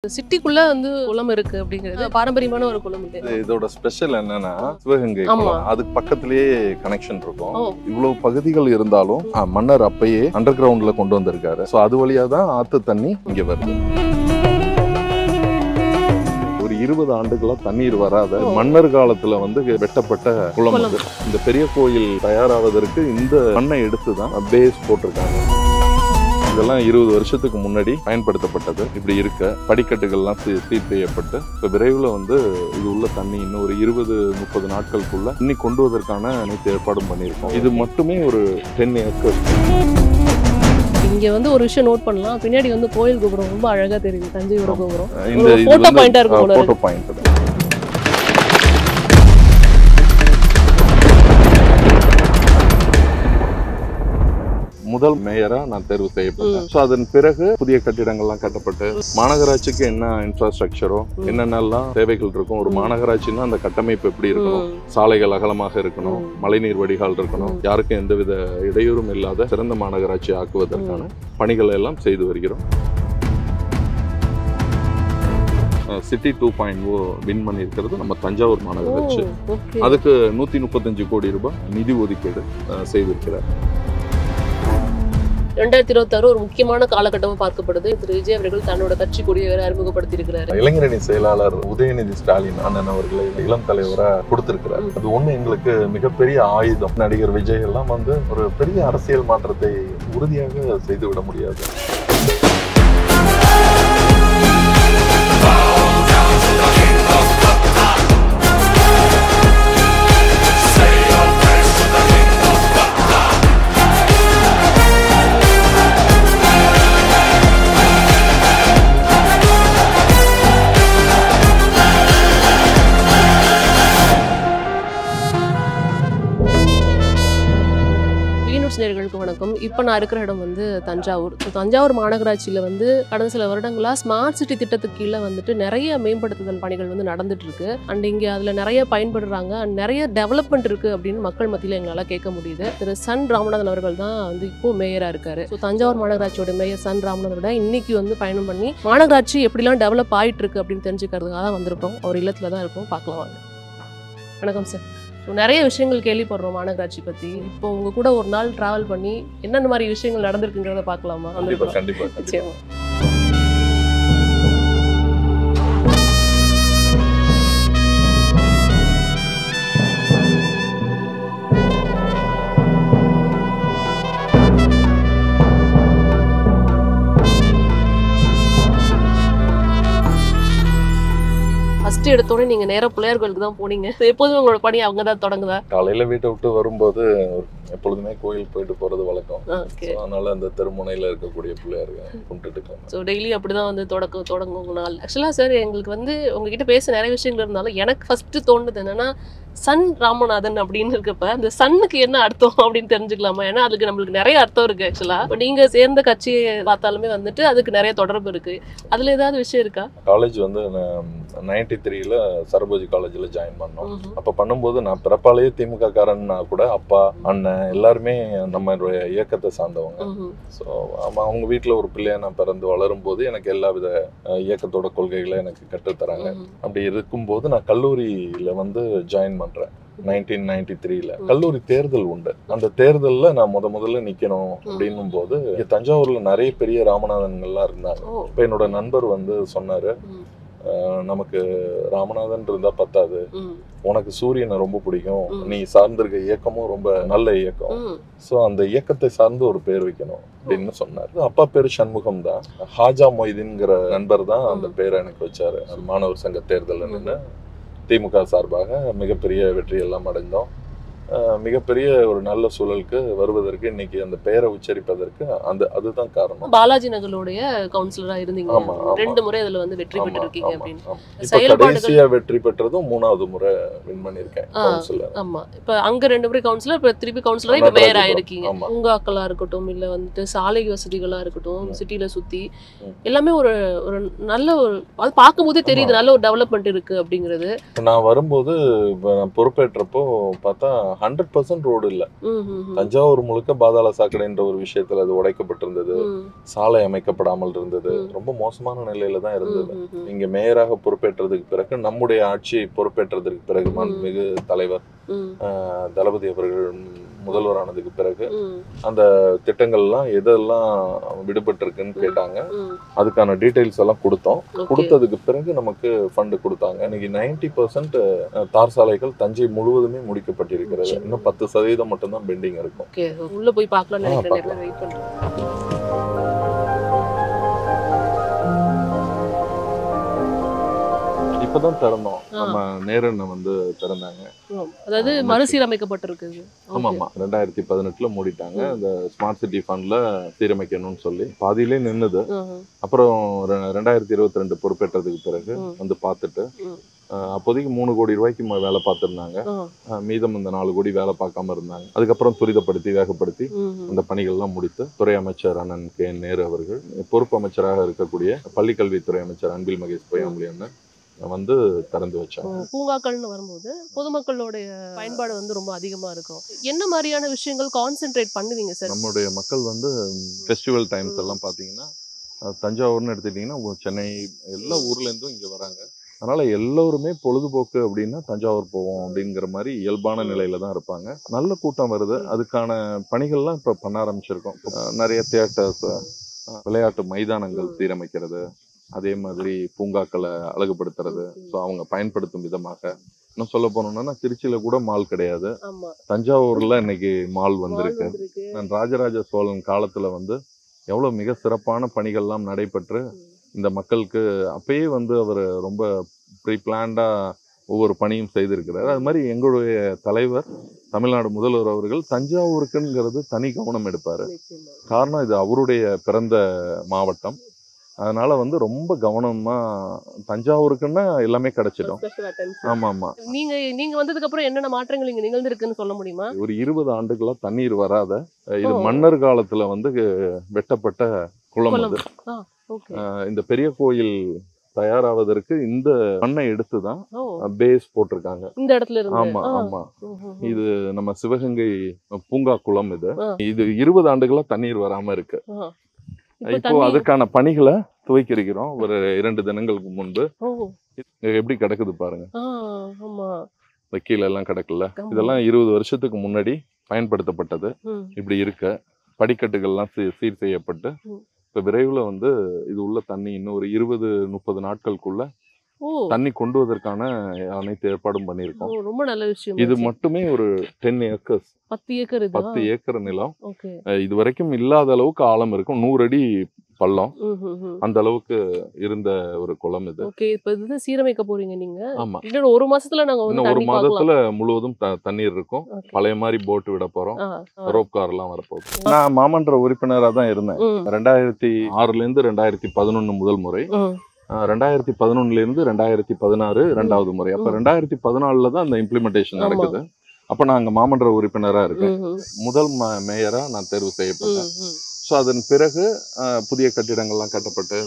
சிட்டிக்குள்ள வந்து குளம் இருக்கு அப்படிங்கிறது பாரம்பரியமான ஒரு குளம் இது. இதோட ஸ்பெஷல் என்னன்னா சிவகங்கை குளம். அதுக்கு பக்கத்திலேயே கனெக்ஷன் இருக்கும். இவ்வளவு பகுதிகள் இருந்தாலும் மன்னர் அப்பயே அண்டர் கிரவுண்ட்ல கொண்டு வந்திருக்காரு. சோ அது வழியா தான் ஆத்து தண்ணி இங்க வருது. ஒரு 20 ஆண்டுகளா தண்ணீர் வராத மன்னர் காலத்துல வந்து வெட்டப்பட்ட குளம் அது. இந்த பெரிய கோயில் தயாராவதற்கு இந்த மண்ணை எடுத்துதான் பேஸ் போட்டிருக்காங்க. இதெல்லாம் 20 வருஷத்துக்கு முன்னாடி பயன்படுத்தப்பட்டது. இப்படி இருக்க படிக்கட்டுகள்லாம் சீர் செய்யப்பட்டு இப்ப விரைவில் வந்து இது உள்ள தண்ணி இன்னும் ஒரு 20-30 நாட்களுக்குள்ள தண்ணி கொண்டு வருவதற்கான அனைத்து ஏற்பாடும் பண்ணியிருக்கோம். இது மட்டுமே ஒரு 10 ஏக்கர். இங்க வந்து ஒரு விஷயம் நோட் பண்ணலாம். பின்னாடி வந்து கோயில் கோபுரம் ரொம்ப அழகா தெரியுது. தஞ்சையோட கோபுரம். இந்த போட்டோ பாயிண்டா இருக்கும். Photo point. முதல் மேயரா நான் தேர்வு செய்யப்பட்டேன். ஸோ அதன் பிறகு புதிய கட்டிடங்கள்லாம் கட்டப்பட்டு மாநகராட்சிக்கு என்ன இன்ஃப்ராஸ்ட்ரக்சரோ என்னென்னலாம் தேவைகள் இருக்கும். ஒரு மாநகராட்சின்னா அந்த கட்டமைப்பு எப்படி இருக்கணும், சாலைகள் அகலமாக இருக்கணும், மழைநீர் வடிகால் இருக்கணும், யாருக்கும் எந்தவித இடையூறும் இல்லாத சிறந்த மாநகராட்சி ஆக்குவதற்கான பணிகளை எல்லாம் செய்து வருகிறோம். சிட்டி 2.0 வின் பண்ணியிருக்கிறது நம்ம தஞ்சாவூர் மாநகராட்சி. அதுக்கு 135 கோடி ரூபாய் நிதி ஒதுக்கீடு செய்திருக்கிறார். 2026 ஒரு முக்கியமான காலகட்டமா பார்க்கப்படுது. திரு விஜய் அவர்கள் தன்னோட கட்சி கொடியை அறிமுகப்படுத்தி இருக்கிறார். இளைஞரணி செயலாளர் உதயநிதி ஸ்டாலின் அண்ணன் அவர்களை இளம் தலைவரா கொடுத்திருக்கிறார். அது ஒண்ணு எங்களுக்கு மிகப்பெரிய ஆயுதம். நடிகர் விஜய் எல்லாம் வந்து ஒரு பெரிய அரசியல் மாற்றத்தை உறுதியாக செய்துவிட முடியாது. நேயர்களுக்கு வணக்கம். இப்போ நான் இருக்கிற இடம் வந்து தஞ்சாவூர். தஞ்சாவூர் மாநகராட்சியில் வந்து கடந்த சில வருடங்களா ஸ்மார்ட் சிட்டி திட்டத்துக்கு கீழே வந்துட்டு நிறைய மேம்படுத்துதல் பணிகள் வந்து நடந்துட்டு இருக்கு. அண்ட் இங்கே அதில் நிறைய பயன்படுறாங்க. அண்ட் நிறைய டெவலப்மெண்ட் இருக்கு அப்படின்னு மக்கள் மத்தியில் எங்களால் கேட்க முடியுது. திரு சன் ராமநாதன் அவர்கள் தான் வந்து இப்போ மேயராக இருக்காரு. ஸோ தஞ்சாவூர் மாநகராட்சியோட மேயர் சன் ராமநாதனோட இன்னைக்கு வந்து பயணம் பண்ணி மாநகராட்சி எப்படிலாம் டெவலப் ஆகிட்டு இருக்கு அப்படின்னு தெரிஞ்சுக்கிறதுக்காக தான் வந்திருக்கோம். அவர் இல்லத்தில் தான் இருக்கோம். பார்க்கலாம் வாங்க. வணக்கம் சார். நிறைய விஷயங்கள் கேள்விப்படுறோம் மாநகராட்சி பத்தி. இப்போ உங்க கூட ஒரு நாள் டிராவல் பண்ணி என்னென்ன மாதிரி விஷயங்கள் நடந்திருக்குங்கிறத பார்க்கலாமா? கண்டிப்பா. ஃபர்ஸ்ட் எடுத்தோடனே நீங்க நேரா பிள்ளையார் கோயிலுக்கு தான் போனீங்க. எப்போதுமே உங்களோட பணி அவங்க தான் தொடங்குதா? காலையில வீட்டை விட்டு வரும்போது எப்பொழுதுமே கோயில் போயிட்டு போறது வழக்கம். அதனால அந்த தெருமுனையில இருக்கக்கூடிய பிள்ளையார்கள் கும்பிட்டுக்கலாம். ஸோ டெய்லி அப்படிதான் வந்து தொடங்கும் நாள். ஆக்சுவலா சார் எங்களுக்கு வந்து உங்ககிட்ட பேச நிறைய விஷயங்கள் இருந்தாலும் எனக்கு ஃபர்ஸ்ட் தோணுது என்னன்னா சன் ராமநாதன் அப்படின்னு இருக்கப்ப அந்த சன்னுக்கு என்ன அர்த்தம் அப்படின்னு தெரிஞ்சுக்கலாமா? ஏன்னா அதுக்கு நம்மளுக்கு நிறைய அர்த்தம் இருக்கு. ஆக்சுவலா நீங்க சேர்ந்த கட்சியை பார்த்தாலுமே வந்துட்டு அதுக்கு நிறைய தொடர்பு இருக்கு. அதுல ஏதாவது விஷயம் இருக்கா? காலேஜ் வந்து 93ல சரபோஜி காலேஜ்ல ஜாயின் பண்ணோம். அப்ப பண்ணும்போது நான் பிறப்பாலேயே திமுக காரன்னா கூட அப்பா அண்ணன் எல்லாருமே நம்ம இயக்கத்தை சார்ந்தவங்க. ஸோ அவங்க வீட்டுல ஒரு பிள்ளையா நான் பிறந்து வளரும் போது எனக்கு எல்லா வித இயக்கத்தோட கொள்கைகளை எனக்கு கற்றுத்தராங்க. அப்படி இருக்கும்போது நான் கல்லூரியில வந்து ஜாயின் பண்றேன். 1993ல கல்லூரி தேர்தல் உண்டு. அந்த தேர்தல்ல நான் முதல்ல நிக்கணும் அப்படின்னும் போது தஞ்சாவூர்ல நிறைய பெரிய ராமநாதன்கள்லாம் இருந்தாங்க. இப்ப என்னோட நண்பர் வந்து சொன்னாரு, நமக்கு ராமநாதன் இருந்தா பத்தாது, உனக்கு சூரியனை ரொம்ப பிடிக்கும், நீ சார்ந்திருக்க இயக்கமும் ரொம்ப நல்ல இயக்கம், சோ அந்த இயக்கத்தை சார்ந்து ஒரு பேர் வைக்கணும் அப்படின்னு சொன்னாரு. அப்பா பேரு சண்முகம் தான். ஹாஜா மொய்தீன்ங்கிற நண்பர் தான் அந்த பேரை எனக்கு வச்சாரு. மாணவர் சங்க தேர்தல் நின்று திமுக சார்பாக மிகப்பெரிய வெற்றி எல்லாம் அடைந்தோம். மிகப்பெரிய ஒரு நல்ல சூழலுக்கு வருவதற்கு இன்னைக்கு அந்த பெயரை உச்சரிப்பதற்கு அதுதான் காரணம். பாலாஜி நகருடைய கவுன்சிலரா இருந்தீங்க. 2 முறை அதுல வந்து வெற்றி பெற்றிருக்கீங்க அப்படின்னு. கடைசியா வெற்றி பெற்றதும் 3வது முறை வின் பண்ணிருக்கேன் கவுன்சிலர். ஆமா. இப்ப அங்க 2 முறை கவுன்சிலர், இப்ப திருப்பி கவுன்சிலரா இப்ப மேயர் ஆயிருக்கீங்க. பூங்காக்களா இருக்கட்டும், இல்ல வந்துட்டு சாலை வசதிகளா இருக்கட்டும், சிட்டில சுத்தி எல்லாமே ஒரு நல்ல ஒரு அது பார்க்கும் போதே தெரியுது நல்ல ஒரு டெவலப்மெண்ட் இருக்கு அப்படிங்கிறது. நான் வரும்போது நான் பொறுப்பேற்றப்போ பார்த்தா 100% ரோடு இல்ல. தஞ்சாவூர் முழுக்க பாதாள சாக்கடைன்ற ஒரு விஷயத்துல அது உடைக்கப்பட்டிருந்தது. சாலை அமைக்கப்படாமல் இருந்தது. ரொம்ப மோசமான நிலையில தான் இருந்தது. இங்க மேயராக பொறுப்பேற்றதுக்கு பிறகு, நம்முடைய ஆட்சியை பொறுப்பேற்றதற்கு பிறகு, மாண்புமிகு தலைவர் தளபதி அவர்கள் முதல்வரானதுக்கு பிறகு அந்த திட்டங்கள்லாம் எதெல்லாம் விடுபட்டிருக்குன்னு கேட்டாங்க. அதுக்கான டீடைல்ஸ் எல்லாம் கொடுத்தோம். கொடுத்ததுக்கு பிறகு நமக்கு ஃபண்ட் கொடுத்தாங்க. இன்னைக்கு 90% தார் சாலைகள் தஞ்சை முழுவதுமே முடிக்கப்பட்டிருக்கிறது. இன்னும் 10% மட்டும்தான் பெண்டிங் இருக்கும். உள்ள போய் பார்க்கலாம். இப்பதான் திறந்தோம். நம்ம நேரண்ண வந்து திறந்தாங்க. அதாவது மறுசீரமைக்கப்பட்டிருக்கு. ஆமாமா, 2018 மூடிட்டாங்க. அந்த ஸ்மார்ட் சிட்டி ஃபண்ட்ல சீரமைக்கணும்னு சொல்லி பாதியிலே நின்னுது. அப்புறம் 2022 பொறுப்பேற்றதுக்கு பிறகு வந்து பார்த்துட்டு, அப்போதைக்கு 3 கோடி ரூபாய்க்கு வேலை பார்த்துருந்தாங்க. மீதம் இந்த 4 கோடி வேலை பார்க்காம இருந்தாங்க. அதுக்கப்புறம் துரிதப்படுத்தி வேகப்படுத்தி அந்த பணிகள்லாம் முடித்து துறை அமைச்சர் அண்ணன் கே நேரு அவர்கள், பொறுப்பு அமைச்சராக இருக்கக்கூடிய பள்ளிக்கல்வித்துறை அமைச்சர் அன்பில் மகேஷ் பொய்யாமொழி அண்ணன் வந்து திறந்து வச்சாங்க. பூங்காக்கள்னு வரும்போது பொதுமக்களுடைய பயன்பாடு வந்து ரொம்ப அதிகமா இருக்கும். என்ன மாதிரியான விஷயங்கள் கான்சென்ட்ரேட் பண்ணுவீங்க சார்? நம்மளுடைய மக்கள் வந்து ஃபெஸ்டிவல் டைம்ஸ் எல்லாம் பார்த்தீங்கன்னா, தஞ்சாவூர்னு எடுத்துக்கிட்டிங்கன்னா சென்னை எல்லா ஊர்ல இருந்தும் இங்க வராங்க. அதனால எல்லோருமே பொழுதுபோக்கு அப்படின்னா தஞ்சாவூர் போவோம் அப்படிங்கிற மாதிரி இயல்பான நிலையில தான் இருப்பாங்க. நல்ல கூட்டம் வருது. அதுக்கான பணிகள்லாம் இப்போ பண்ண ஆரம்பிச்சிருக்கோம். நிறைய தியேட்டர்ஸ், விளையாட்டு மைதானங்கள் சீரமைக்கிறது, அதே மாதிரி பூங்காக்களை அழகுபடுத்துறது. ஸோ அவங்க பயன்படுத்தும் விதமாக இன்னும் சொல்ல போனோம்னா, திருச்சியில கூட மால் கிடையாது. தஞ்சாவூர்ல இன்னைக்கு மால் வந்திருக்கு. நான் ராஜராஜ சோழன் காலத்துல வந்து எவ்வளவு மிக சிறப்பான பணிகள்லாம் நடைபெற்று இந்த மக்களுக்கு அப்பயே வந்து அவர் ரொம்ப ப்ரீ பிளான்டா ஒவ்வொரு பணியும் செய்திருக்கிறார். அது மாதிரி எங்களுடைய தலைவர் தமிழ்நாடு முதல்வர் அவர்கள் தஞ்சாவூருக்குங்கிறது தனி கவனம் எடுப்பாரு. காரணம் இது அவருடைய பிறந்த மாவட்டம். அதனால வந்து ரொம்ப கவனமா தஞ்சாவூருக்குன்னா எல்லாமே கிடைச்சிடும். ஆமா. நீங்க வந்ததுக்கு அப்புறம் என்னென்ன மாற்றங்கள் இங்க நிகழ்ந்திருக்குன்னு சொல்ல முடியுமா? ஒரு 20 ஆண்டுகளா தண்ணீர் வராத, இது மன்னர் காலத்துல வந்து வெட்டப்பட்ட குளம் அது. இந்த பெரிய கோயில் தயாராவதற்கு இந்த மண்ணை எடுத்துதான் பேஸ் போட்டிருக்காங்க இந்த இடத்துல இருந்து. ஆமா. இது நம்ம சிவகங்கை பூங்கா குளம். இது 20 ஆண்டுகளா தண்ணீர் வராம இருக்கு. இப்போ அதுக்கான பணிகளை துவக்கியிருக்கிறோம். ஒரு 2 தினங்களுக்கு முன்பு. எப்படி கிடக்குது பாருங்க. கீழே எல்லாம் கிடக்குல. இதெல்லாம் 20 வருஷத்துக்கு முன்னாடி பயன்படுத்தப்பட்டது. இப்படி இருக்க படிக்கட்டுகள்லாம் சீர் செய்யப்பட்டு இப்ப விரைவில் வந்து இது உள்ள தண்ணி இன்னும் ஒரு 20-30 நாட்களுக்குள்ள தண்ணி கொண்டுவதற்கான அனைத்து ஏற்பாடும் பண்ணியிருக்கோம். ரொம்ப நல்ல விஷயம். இது மட்டுமே ஒரு 10 ஏக்கர்ஸ், 10 ஏக்கர் நிலம். இது வரைக்கும் இல்லாத அளவுக்கு ஆழம் இருக்கும். 100 அடி பள்ளம், அந்த அளவுக்கு இருந்த ஒரு குளம் இது. இப்ப இது சீரமைக்க போறீங்க நீங்க? ஆமா. இன்னும் ஒரு மாசத்துல நாங்க இன்னும் ஒரு மாதத்துல முழுவதும் தண்ணீர் இருக்கும். பழைய மாதிரி போட்டு விட போறோம். ரோப் கார் எல்லாம் வரப்போகுது. நான் மாமன்ற உறுப்பினரா தான் இருந்தேன். 2006 இருந்து 2011 முதல் முறை, 2011 இருந்து 2016 இரண்டாவது முறை. அப்ப 2014 தான் அந்த இம்ப்ளிமெண்டேஷன் நடக்குது. அப்ப நான் அங்க மாமன்ற உறுப்பினரா இருக்கேன். முதல் மேயரா நான் தேர்வு செய்யப்பட்டேன். ஸோ அதன் பிறகு புதிய கட்டிடங்கள்லாம் கட்டப்பட்டு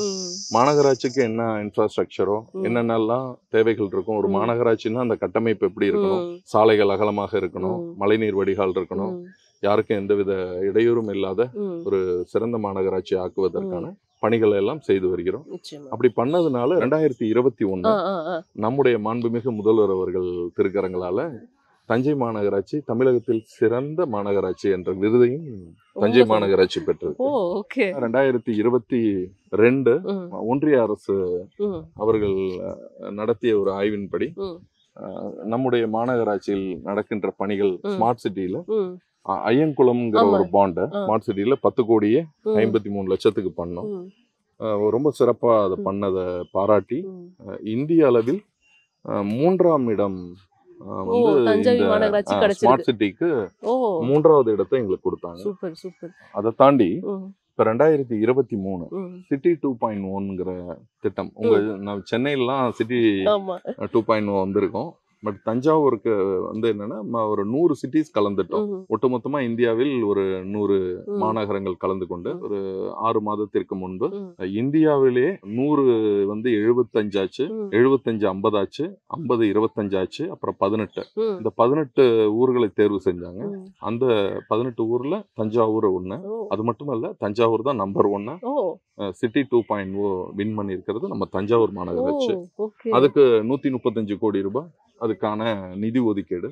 மாநகராட்சிக்கு என்ன இன்ஃப்ராஸ்ட்ரக்சரோ என்னென்னலாம் தேவைகள் இருக்கும். ஒரு மாநகராட்சின்னா அந்த கட்டமைப்பு எப்படி இருக்கணும், சாலைகள் அகலமாக இருக்கணும், மழைநீர் வடிகால் இருக்கணும், யாருக்கும் எந்தவித இடையூறும் இல்லாத ஒரு சிறந்த மாநகராட்சி ஆக்குவதற்கான பணிகளை எல்லாம் செய்து வருகிறோம். அப்படி பண்ணதுனால 2021 நம்முடைய மாண்புமிகு முதல்வர் அவர்கள் திருக்கரங்களால தஞ்சை மாநகராட்சி தமிழகத்தில் சிறந்த மாநகராட்சி என்ற விருதையும் தஞ்சை மாநகராட்சி பெற்றது. 2022 ஒன்றிய அரசு அவர்கள் நடத்திய ஒரு ஆய்வின்படி நம்முடைய மாநகராட்சியில் நடக்கின்ற பணிகள் ஸ்மார்ட் சிட்டியில ஐயங்குளம்ங்கிற ஒரு பாண்ட ஸ்மார்ட் சிட்டியில 10 கோடியே 53 லட்சத்துக்கு பண்ணோம். ரொம்ப சிறப்பா அதை பண்ணதை பாராட்டி இந்திய அளவில் 3ஆம் இடம் ஸ்மார்ட் சிட்டிக்கு 3வது இடத்தை எங்களுக்கு கொடுத்தாங்க. அதை தாண்டி இப்ப 2023 சிட்டி 2.1ங்கிற திட்டம், உங்க சென்னையிலாம் சிட்டி 2.0 வந்திருக்கோம். பட் தஞ்சாவூருக்கு வந்து என்னன்னா ஒரு 100 சிட்டிஸ் கலந்துட்டோம். ஒட்டுமொத்தமா இந்தியாவில் ஒரு 100 மாநகரங்கள் கலந்து கொண்டு ஒரு 6 மாதத்திற்கு முன்பு இந்தியாவிலே 100 வந்து 75 ஆச்சு, 75 50 ஆச்சு, 50 25 ஆச்சு, அப்புறம் 18. இந்த 18 ஊர்களை தேர்வு செஞ்சாங்க. அந்த 18 ஊர்ல தஞ்சாவூர் ஒண்ணு. அது மட்டும் இல்ல, தஞ்சாவூர் தான் நம்பர் 1. சிட்டி 2.0 வின் பண்ணி இருக்கிறது நம்ம தஞ்சாவூர் மாநகராட்சி. அதுக்கு 135 கோடி ரூபாய் அதுக்கான நிதி ஒதுக்கீடு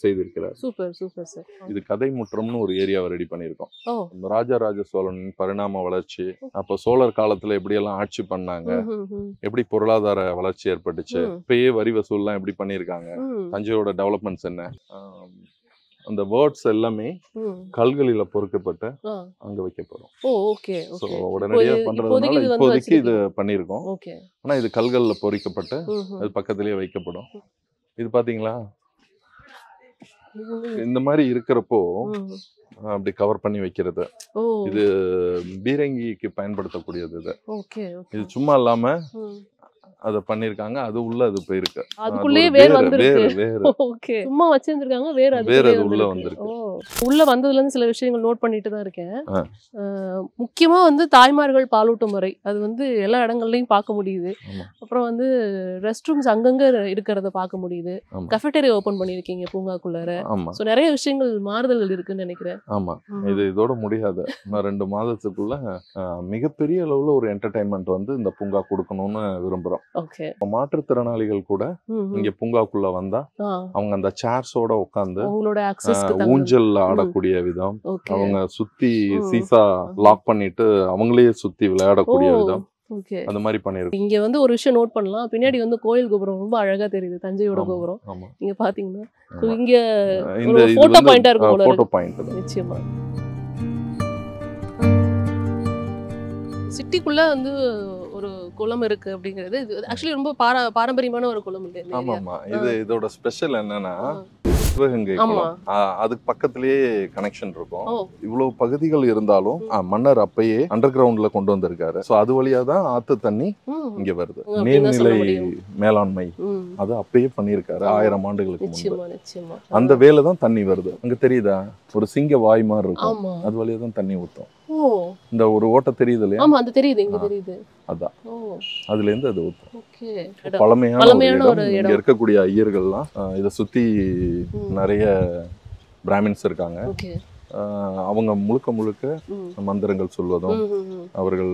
செய்திருக்கிறார். இது கதை முற்றம்னு ஒரு ஏரியாவை ரெடி பண்ணியிருக்கோம். ராஜராஜ சோழனின் பரிணாம வளர்ச்சி, அப்ப சோழர் காலத்துல எப்படி எல்லாம் ஆட்சி பண்ணாங்க, எப்படி பொருளாதார வளர்ச்சி ஏற்பட்டுச்சு, இப்பயே வரி வசூல்லாம் எப்படி பண்ணியிருக்காங்க, தஞ்சையோட டெவலப்மெண்ட்ஸ் என்ன, அந்த வேர்ட்ஸ் எல்லாமே கல்களில பொறுக்கப்பட்டு அங்க வைக்க போறோம். உடனடியா பண்றதுனால இப்போதைக்கு இது பண்ணிருக்கோம். ஆனா இது கல்கள்ல பொறிக்கப்பட்டு அது பக்கத்திலேயே வைக்கப்படும். இது பாத்தீங்களா, இந்த மாதிரி இருக்கிறப்போ அப்படி கவர் பண்ணி வைக்கிறது. இது பீரங்கிக்கு பயன்படுத்தக்கூடியது. இது சும்மா இல்லாம அத பண்ணிருக்காங்க. அது உள்ள அது போயிருக்கு. அதுக்குள்ளேயே வேர் வந்திருக்கு. ஓகே, சும்மா வச்சிருக்காங்க, வேர் அது உள்ள வந்திருக்கு. உள்ள வந்ததுல இருந்து சில விஷயங்கள் நோட் பண்ணிட்டு தான் இருக்கேன். முக்கியமா வந்து தாய்மார்கள் பாலூட்டும் முறை, அது வந்து எல்லா இடங்கள்லயும் பார்க்க முடியுது. அப்புறம் வந்து ரெஸ்ட் ரூம்ஸ் அங்கங்க இருக்கிறத பார்க்க முடியுது. கஃபெட்டேரியா ஓபன் பண்ணிருக்கீங்க பூங்காக்குள்ளார. சோ நிறைய விஷயங்கள் மாறுதல்கள் இருக்குன்னு நினைக்கிறேன். ஆமா, இது இதோட முடியாது. நான் 2 மாதத்துக்குள்ள மிகப்பெரிய அளவுல ஒரு என்டர்டைன்மெண்ட் வந்து இந்த பூங்கா கொடுக்கணும்னு விரும்புறோம். மாற்றுத்திறனாளிகள் கூட இங்க பூங்காக்குள்ள வந்தா அவங்க அந்த சேர்ஸோட உட்கார்ந்து ஊஞ்சல் ஆடக்கூடிய விதம், அவங்க சுத்தி சீசா லாக் பண்ணிட்டு அவங்களே சுத்தி விளையாடக்கூடிய விதம், அந்த மாதிரி பண்ணிருக்கோம். இங்க வந்து ஒரு விஷயம் நோட் பண்ணலாம், பின்னாடி வந்து கோயில் கோபுரம் ரொம்ப அழகா தெரியுது, தஞ்சையோட கோபுரம். நீங்க பாத்தீங்கன்னா இங்க ஒரு போட்டோ பாயிண்டா இருக்கும். போட்டோ பாயிண்ட் நிச்சயமா. சிட்டிக்குள்ள வந்து ஒரு குளம் இருக்கு அப்படிங்கிறது ஆக்சுவலி ரொம்ப பாரம்பரியமான ஒரு குளம் இல்லை? ஆமாமா, இதோட ஸ்பெஷல் என்னன்னா சிவகங்கை குளம். அதுக்கு பக்கத்திலேயே கனெக்ஷன் இருக்கும். இவ்வளவு பகுதிகள் இருந்தாலும் மன்னர் அப்பயே அண்டர் கிரவுண்ட்ல கொண்டு வந்திருக்காரு. சோ அது வழியா தான் ஆத்து தண்ணி இங்க வருது. நீர்நிலை மேலாண்மை அது அப்பயே பண்ணிருக்காரு 1000 ஆண்டுகளுக்கு முன்பு. அந்த வேலை தான் தண்ணி வருது. அங்க தெரியுதா, ஒரு சிங்க வாய் மாதிரி இருக்கும், அது வழியா தான் தண்ணி ஊத்தும். இந்த ஒரு ஓட்டை தெரியுது இல்லையா? ஆமா, அது தெரியுது, இங்க தெரியுது. அதான் அதுல இருந்து அது ஊத்தும். பழமையான ஒரு இடம். இங்க இருக்கக்கூடிய ஐயர்கள்லாம் இத சுத்தி நிறைய பிராமின்ஸ் இருக்காங்க. அவங்க முழுக்க முழுக்க மந்திரங்கள் சொல்வதும் அவர்கள்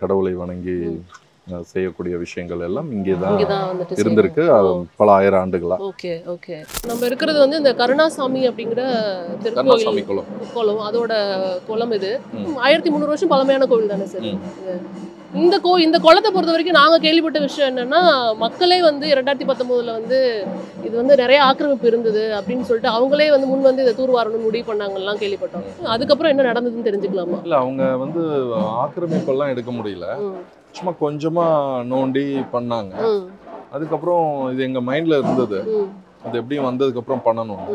கடவுளை வணங்கி செய்யக்கூடிய விஷயங்கள் எல்லாம் இங்கேதான் இருந்திருக்கு பல 1000 ஆண்டுகளா. நம்ம இருக்கிறது வந்து இந்த கருணாசாமி அப்படிங்கிற கருணாசாமி குளம், அதோட குளம். இது 1300 வருஷம் பழமையான கோவில் தானே சார்? இந்த குளத்தை பொறுத்த வரைக்கும் நாங்க கேள்விப்பட்ட விஷயம் என்னன்னா, மக்களே வந்து 2019 வந்து இது வந்து நிறைய ஆக்கிரமிப்பு இருந்தது அப்படின்னு சொல்லிட்டு அவங்களே வந்து முன் வந்து இதை தூர்வாரணும் முடிவு பண்ணாங்கலாம் கேள்விப்பட்டோம். அதுக்கப்புறம் என்ன நடந்ததுன்னு தெரிஞ்சுக்கலாமா? இல்ல, அவங்க வந்து ஆக்கிரமிப்பு எல்லாம் எடுக்க முடியல, சும்மா கொஞ்சமா நோண்டி பண்ணாங்க. அதுக்கப்புறம் இது எங்க மைண்ட்ல இருந்தது, அது எப்படியும் வந்ததுக்கு அப்புறம் பண்ணணும்.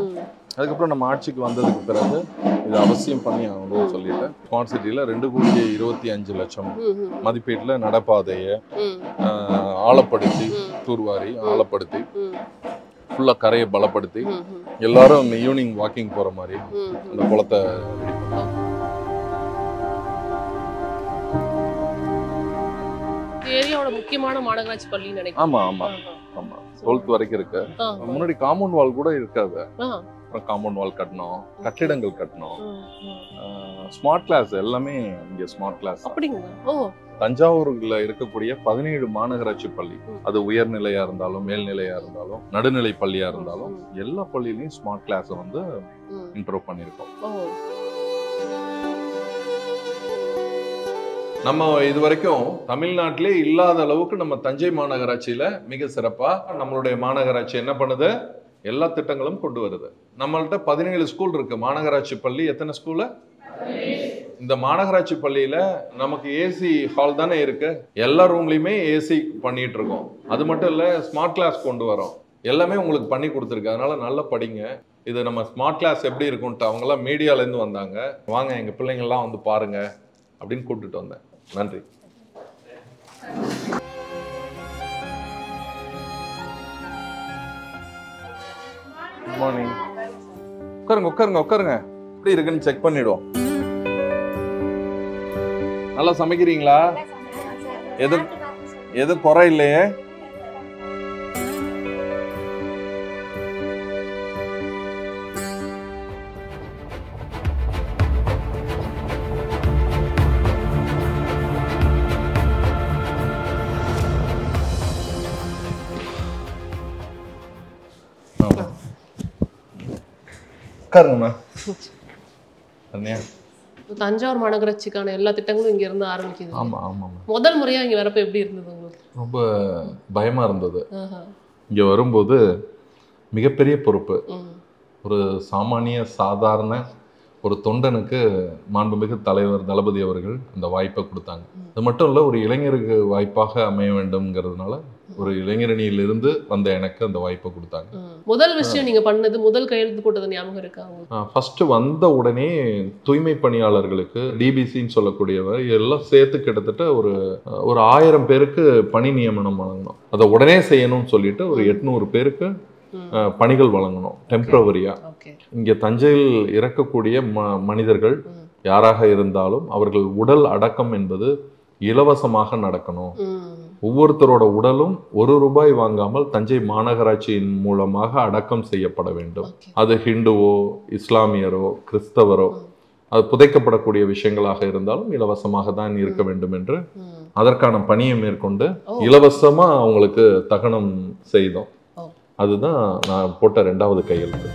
அதுக்கப்புறம் நம்ம ஆட்சிக்கு வந்ததுக்கு பிறகு இது அவசியம் பண்ணி ஆகணும்னு சொல்லிட்டு ஸ்மார்ட் சிட்டியில 2,25,00,000 மதிப்பீட்டுல நடப்பாதையை ஆழப்படுத்தி தூர்வாரி ஆழப்படுத்தி ஃபுல்லா கரையை பலப்படுத்தி எல்லாரும் ஈவினிங் வாக்கிங் போற மாதிரி அந்த குளத்தை ரெடி பண்ணாங்க. ஏரியாவோட முக்கியமான மாநகராட்சி பள்ளின்னு நினைக்கிறேன். ஆமா ஆமா ஆமா, 12th வரைக்கும் இருக்கு. முன்னாடி காம்பவுண்ட் வால் கூட இருக்காது. காம்பவுண்ட் வால் கட்டணும், கட்டிடங்கள் கட்டணும், ஸ்மார்ட் கிளாஸ் எல்லாமே இங்க ஸ்மார்ட் கிளாஸ். தஞ்சாவூர்ல இருக்கக்கூடிய 17 மாநகராட்சி பள்ளி, அது உயர்நிலையா இருந்தாலும் மேல்நிலையா இருந்தாலும் நடுநிலை பள்ளியா இருந்தாலும் எல்லா பள்ளியிலையும் ஸ்மார்ட் கிளாஸ் வந்து இம்ப்ரூவ் பண்ணிருக்கோம். நம்ம இது வரைக்கும் தமிழ்நாட்டிலே இல்லாத அளவுக்கு நம்ம தஞ்சை மாநகராட்சியில மிக சிறப்பா நம்மளுடைய மாநகராட்சி என்ன பண்ணுது, எல்லா திட்டங்களும் கொண்டு வருது. நம்மள்ட்ட 17 ஸ்கூல் இருக்கு. மாநகராட்சி பள்ளி எத்தனை ஸ்கூலு? இந்த மாநகராட்சி பள்ளியில நமக்கு ஏசி ஹால் தானே இருக்கு, எல்லா ரூம்லயுமே ஏசி பண்ணிட்டு இருக்கோம். அது மட்டும் இல்ல, ஸ்மார்ட் கிளாஸ் கொண்டு வரோம், எல்லாமே உங்களுக்கு பண்ணி கொடுத்துருக்கு. அதனால நல்லா படிங்க. இது நம்ம ஸ்மார்ட் கிளாஸ் எப்படி இருக்கும்ட்டு அவங்கெல்லாம் மீடியால இருந்து வந்தாங்க, வாங்க எங்க பிள்ளைங்கள்லாம் வந்து பாருங்க அப்படின்னு கூப்பிட்டுட்டு வந்தேன். நன்றி. மார்னிங். உட்காருங்க உட்காருங்க உட்காருங்க. எப்படி இருக்குன்னு செக் பண்ணிடுவோம். நல்லா சமைக்கிறீங்களா? எதுவும் குறை இல்லையே? உட்காருங்கண்ணா. தஞ்சாவூர் மாநகராட்சிக்கான எல்லா திட்டங்களும் இங்க இருந்து ஆரம்பிக்குது. ஆமா ஆமா. முதல் முறையா இங்க வரப்ப எப்படி இருந்தது உங்களுக்கு? ரொம்ப பயமா இருந்தது. இங்க வரும்போது மிகப்பெரிய பொறுப்பு. ஒரு சாமானிய சாதாரண ஒரு தொண்டனுக்கு மாண்புமிகு தலைவர் தளபதி அவர்கள் அந்த வாய்ப்பை கொடுத்தாங்க. அது மட்டும் இல்லை, ஒரு இளைஞருக்கு வாய்ப்பாக அமைய வேண்டும்ங்கிறதுனால ஒரு இளைஞரணியிலிருந்து வந்த எனக்கு அந்த வாய்ப்பை கொடுத்தாங்க. முதல் விஷயம் நீங்க பண்ணது, முதல் கையெழுத்து போட்டது ஞாபகம் இருக்கா? ஃபர்ஸ்ட் வந்த உடனே தூய்மை பணியாளர்களுக்கு டிபிசின்னு சொல்லக்கூடியவர் எல்லாம் சேர்த்து கிட்டத்தட்ட ஒரு 1000 பேருக்கு பணி நியமனம் வழங்கணும். அதை உடனே செய்யணும்னு சொல்லிட்டு ஒரு 800 பேருக்கு பணிகள் வழங்கணும் டெம்பரவரியா. இங்க தஞ்சையில் இறக்கக்கூடிய மனிதர்கள் யாராக இருந்தாலும் அவர்கள் உடல் அடக்கம் என்பது இலவசமாக நடக்கணும். ஒவ்வொருத்தரோட உடலும் ₹1 வாங்காமல் தஞ்சை மாநகராட்சியின் மூலமாக அடக்கம் செய்யப்பட வேண்டும். அது ஹிந்துவோ இஸ்லாமியரோ கிறிஸ்தவரோ அது புதைக்கப்படக்கூடிய விஷயங்களாக இருந்தாலும் இலவசமாக தான் இருக்க வேண்டும் என்று அதற்கான பணியை மேற்கொண்டு இலவசமா அவங்களுக்கு தகனம் செய்தோம். அதுதான் நான் போட்ட 2வது கையெழுத்து.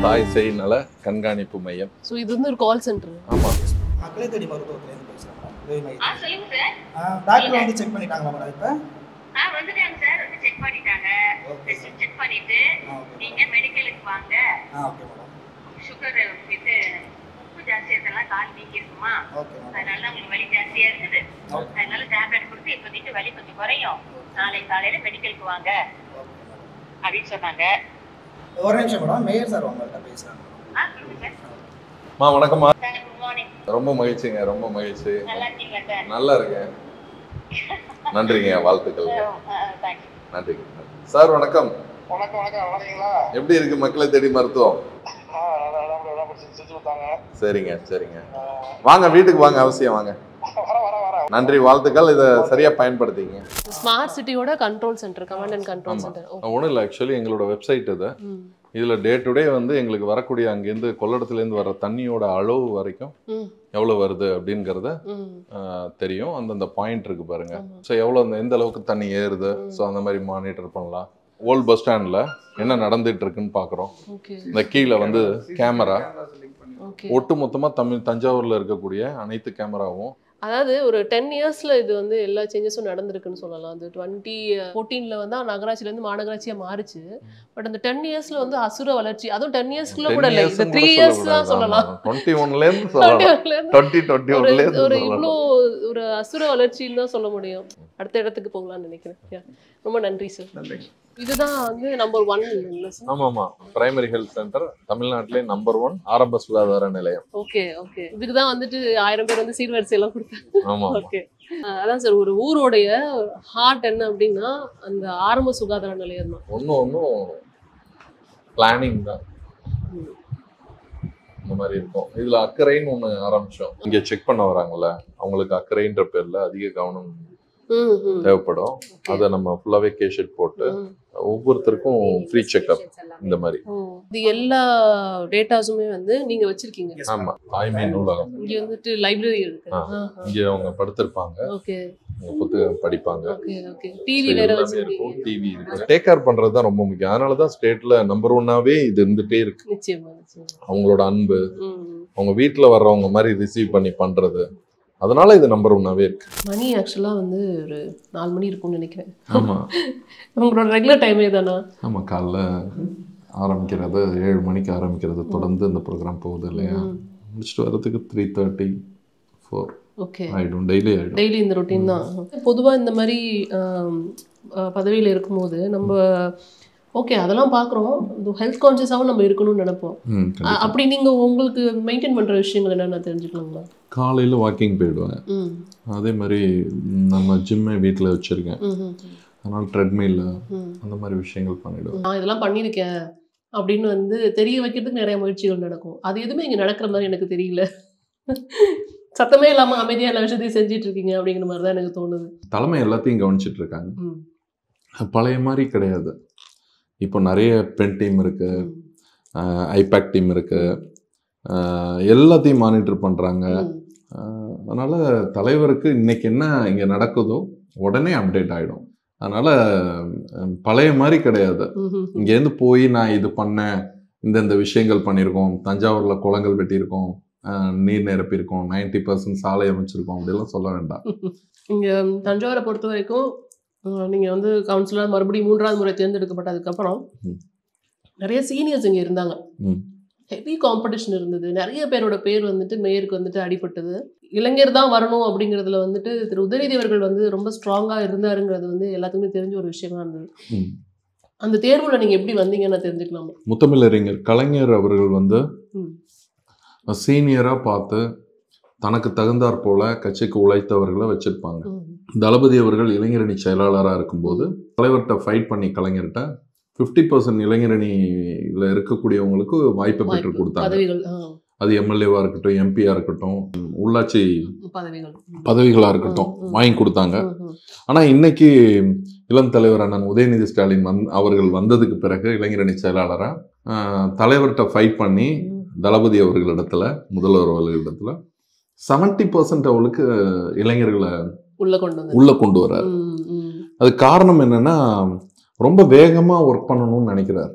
தாய் சேய் நல கண்காணிப்பு மையம். சோ இது வந்து ஒரு கால் சென்டர். ஆமா. மக்களே தேடி மருத்துவத்துல இருந்து பேசுறேன். சொல்லுங்க சார். டாக்டர் வந்து செக் பண்ணிட்டாங்களா மேடம் இப்ப? வந்துட்டாங்க சார், வந்து செக் பண்ணிட்டாங்க. செக் பண்ணிட்டு நீங்க மெடிக்கலுக்கு வாங்க. Okay madam. சுகர் இது உப்பு ஜாஸ்தியா இதெல்லாம் கால் வீங்கி இருக்குமா? அதனால உங்களுக்கு வலி ஜாஸ்தியா இருக்குது. அதனால டேப்லெட் கொடுத்து இப்போதைக்கு வலி கொஞ்சம் குறையும். நாளை காலையில மெடிக்கலுக்கு வாங்க அப்படின்னு சொன்னாங்க. ஒரு நிமிஷம் மேடம், மேயர் சார் உங்கள்கிட்ட பேசுறாங்க. சொல்லுங்க சார். வணக்கம்மா. Good morning. ரொம்ப மகிழ்ச்சிங்க, ரொம்ப மகிழ்ச்சி. நல்லா இருக்கீங்களா சார்? நல்லா இருக்கேன். நன்றிங்க, வாழ்த்துக்கள். தேங்க்ஸ். நன்றிங்க சார். வணக்கம். வணக்கம் வணக்கம். வணக்கங்களா? எப்படி இருக்கு மக்களை தேடி மருத்துவம்? செஞ்சு கொடுத்தாங்க. சரிங்க சரிங்க. வாங்க வீட்டுக்கு வாங்க, அவசியம் வாங்க. நன்றி, வாழ்த்துக்கள். இதை சரியா பயன்படுத்திங்க. ஸ்மார்ட் சிட்டியோட control centre, command and control centre. ஒன்றும் இல்லை, ஆக்சுவலி எங்களோட வெப்சைட் இது. இதில் டே டு டே வந்து எங்களுக்கு வரக்கூடிய அங்கேருந்து கொள்ளிடத்துலேருந்து வர தண்ணியோட அளவு வரைக்கும் எவ்வளோ வருது அப்படிங்கிறத தெரியும். அந்தந்த பாயிண்ட் இருக்கு பாருங்க. ஸோ எவ்வளோ எந்த அளவுக்கு தண்ணி ஏறுது, ஸோ அந்த மாதிரி மானிட்டர் பண்ணலாம். ஓல்ட் பஸ் ஸ்டாண்டில் என்ன நடந்துட்டு இருக்குன்னு பார்க்குறோம். இந்த கீழே வந்து கேமரா, ஒட்டு மொத்தமாக தஞ்சாவூரில் இருக்கக்கூடிய அனைத்து கேமராவும். அதாவது ஒரு 10 இயர்ஸ்ல இது வந்து எல்லா சேஞ்சஸும் நடந்திருக்குன்னு சொல்லலாம். அது 2014 வந்து நகராட்சியிலேருந்து மாநகராட்சியா மாறுச்சு. பட் அந்த 10 இயர்ஸ்ல வந்து அசுர வளர்ச்சி. அதுவும் 10 இயர்ஸ்க்குள்ள கூட இல்லை, 3 இயர்ஸ் தான் சொல்லலாம். 21லேருந்து சொல்லலாம், 2021லேருந்து ஒரு இவ்வளோ ஒரு அசுர வளர்ச்சின்னு தான் சொல்ல முடியும். அடுத்த இடத்துக்கு போகலாம்னு நினைக்கிறேன். ரொம்ப நன்றி சார். நன்றி. இதுதான் வந்து நம்பர் 1 இல்லை சார்? ஆமாமா, பிரைமரி ஹெல்த் சென்டர் தமிழ்நாட்டிலே நம்பர் 1 ஆரம்ப சுகாதார நிலையம். Okay okay. இதுக்கு தான் வந்துட்டு 1000 பேர் வந்து சீர்வரிசை எல்லாம் கொடுத்தாங்க. ஆமா. ஓகே. அதான் சார், ஒரு ஊரோடைய ஹார்ட் என்ன அப்படின்னா அந்த ஆரம்ப சுகாதார நிலையம் தான். ஒன்றும் பிளானிங் தான் இந்த மாதிரி இருக்கும். இதுல அக்கறைன்னு ஒண்ணு ஆரம்பிச்சோம். இங்க செக் பண்ண வராங்கல்ல, அவங்களுக்கு அக்கறைன்ற பேர்ல அதிக கவனம் தேவைப்படும். அதை நம்ம ஃபுல்லாவே கேஷெட் போட்டு ஒவ்வொருத்தருக்கும் ஃப்ரீ செக்அப் இந்த மாதிரி. இது எல்லா டேட்டாஸுமே வந்து நீங்க வச்சிருக்கீங்க? ஆமா, தாய்மை நூலகம். இங்க வந்துட்டு லைப்ரரி இருக்கு. இங்க அவங்க படுத்திருப்பாங்க. ஓகே. புத்தகம் படிப்பாங்க. Okay okay. டிவி வேற வச்சிருக்கீங்க. டிவி இருக்கு. டேக் கேர் பண்றது தான் ரொம்ப முக்கியம். அதனால தான் ஸ்டேட்ல நம்பர் 1ஆவே இது இருந்துட்டே இருக்கு. நிச்சயமா நிச்சயமா. அவங்களோட அன்பு, அவங்க வீட்டுல வர்றவங்க மாதிரி ரிசீவ் பண்ணி பண்றது, அதனால இது நம்பர் 1ஆவே இருக்கு. மணி ஆக்சுவலா வந்து ஒரு 4 மணி இருக்கும்னு நினைக்கிறேன். ஆமா. உங்களோட ரெகுலர் டைமே தானா? ஆமா, காலைல ஆரம்பிக்கிறது 7 மணிக்கு ஆரம்பிக்கிறது, தொடர்ந்து இந்த ப்ரோக்ராம் போகுது இல்லையா. முடிச்சுட்டு வரதுக்கு 3:30, 4. ஓகே ஆயிடும், டெய்லி ஆயிடும். டெய்லி இந்த ரொட்டீன் தான். பொதுவாக இந்த மாதிரி பதவியில் இருக்கும்போது நம்ம ஓகே அதெல்லாம் பார்க்குறோம், ஹெல்த் கான்ஷியஸாகவும் நம்ம இருக்கணும்னு நினைப்போம். அப்படி நீங்கள் உங்களுக்கு மெயின்டைன் பண்ணுற விஷயங்கள் என்னென்ன தெரிஞ்சுக்கலாங்களா? காலையில் வாக்கிங் போயிடுவேன். அதே மாதிரி நம்ம ஜிம்மை வீட்டில் வச்சுருக்கேன், அதனால் ட்ரெட்மில்ல அந்த மாதிரி விஷயங்கள் பண்ணிவிடுவேன். நான் இதெல்லாம் பண்ணியிருக்கேன் அப்படின்னு வந்து தெரிய வைக்கிறதுக்கு நிறைய முயற்சிகள் நடக்கும். அது எதுவுமே இங்கே நடக்கிற மாதிரி எனக்கு தெரியல. சத்தமே இல்லாமல் அமைதியாக எல்லா விஷயத்தையும் செஞ்சுட்டு இருக்கீங்க அப்படிங்கிற மாதிரி தான் எனக்கு தோணுது. தலைமை எல்லாத்தையும் கவனிச்சிட்டு இருக்காங்க, பழைய மாதிரி கிடையாது. இப்போ நிறைய பென் டீம் இருக்கு, ஐபேக் டீம் இருக்கு, எல்லாத்தையும் மானிட்டர் பண்ணுறாங்க. அதனால் தலைவருக்கு இன்னைக்கு என்ன இங்கே நடக்குதோ உடனே அப்டேட் ஆகிடும். அதனால் பழைய மாதிரி கிடையாது. இங்கேருந்து போய் நான் இது பண்ணேன், இந்த விஷயங்கள் பண்ணியிருக்கோம், தஞ்சாவூரில் குளங்கள் வெட்டியிருக்கோம், நீர் நிரப்பியிருக்கோம், 90% சாலை அமைச்சிருக்கோம் அப்படிலாம் சொல்ல வேண்டாம். இங்கே தஞ்சாவூரை பொறுத்த வரைக்கும் நீங்கள் வந்து கவுன்சிலர் மறுபடியும் 3வது முறை தேர்ந்தெடுக்கப்பட்டதுக்கப்புறம் நிறைய சீனியர்ஸ் இங்கே இருந்தாங்க. ஹெவி காம்படிஷன் இருந்தது. நிறைய பேரோட பேர் வந்துட்டு மேயருக்கு வந்துட்டு அடிபட்டது. இளைஞர் தான் வரணும் அப்படிங்கிறதுல வந்துட்டு திரு உதயநிதி அவர்கள் வந்து ரொம்ப ஸ்ட்ராங்காக இருந்தாருங்கிறது வந்து எல்லாத்துக்குமே தெரிஞ்ச ஒரு விஷயமா இருந்தது. அந்த தேர்வில் நீங்கள் எப்படி வந்தீங்கன்னு தெரிஞ்சுக்கலாமா? முத்தமிழறிஞர் கலைஞர் அவர்கள் வந்து சீனியராக பார்த்து தனக்கு தகுந்தாற் போல கட்சிக்கு உழைத்தவர்களை வச்சிருப்பாங்க. தளபதி அவர்கள் இளைஞரணி செயலாளராக இருக்கும்போது தலைவர்கிட்ட ஃபைட் பண்ணி கலைஞர்கிட்ட 50% இளைஞரணியில் இருக்கக்கூடியவங்களுக்கு வாய்ப்பை பெற்று கொடுத்தாங்க. அது எம்எல்ஏவாக இருக்கட்டும், எம்பியாக இருக்கட்டும், உள்ளாட்சி பதவிகளாக இருக்கட்டும் வாங்கி கொடுத்தாங்க. ஆனால் இன்னைக்கு இளம் தலைவர் அண்ணன் உதயநிதி ஸ்டாலின் அவர்கள் வந்ததுக்கு பிறகு இளைஞரணி செயலாளராக தலைவர்கிட்ட ஃபைட் பண்ணி தளபதி அவர்களிடத்துல, முதல்வர் அவர்களிடத்துல 70% அவளுக்கு இளைஞர்களை உள்ள கொண்டு வர்றாரு. அது காரணம் என்னன்னா, ரொம்ப வேகமா ஒர்க் பண்ணணும்னு நினைக்கிறார்.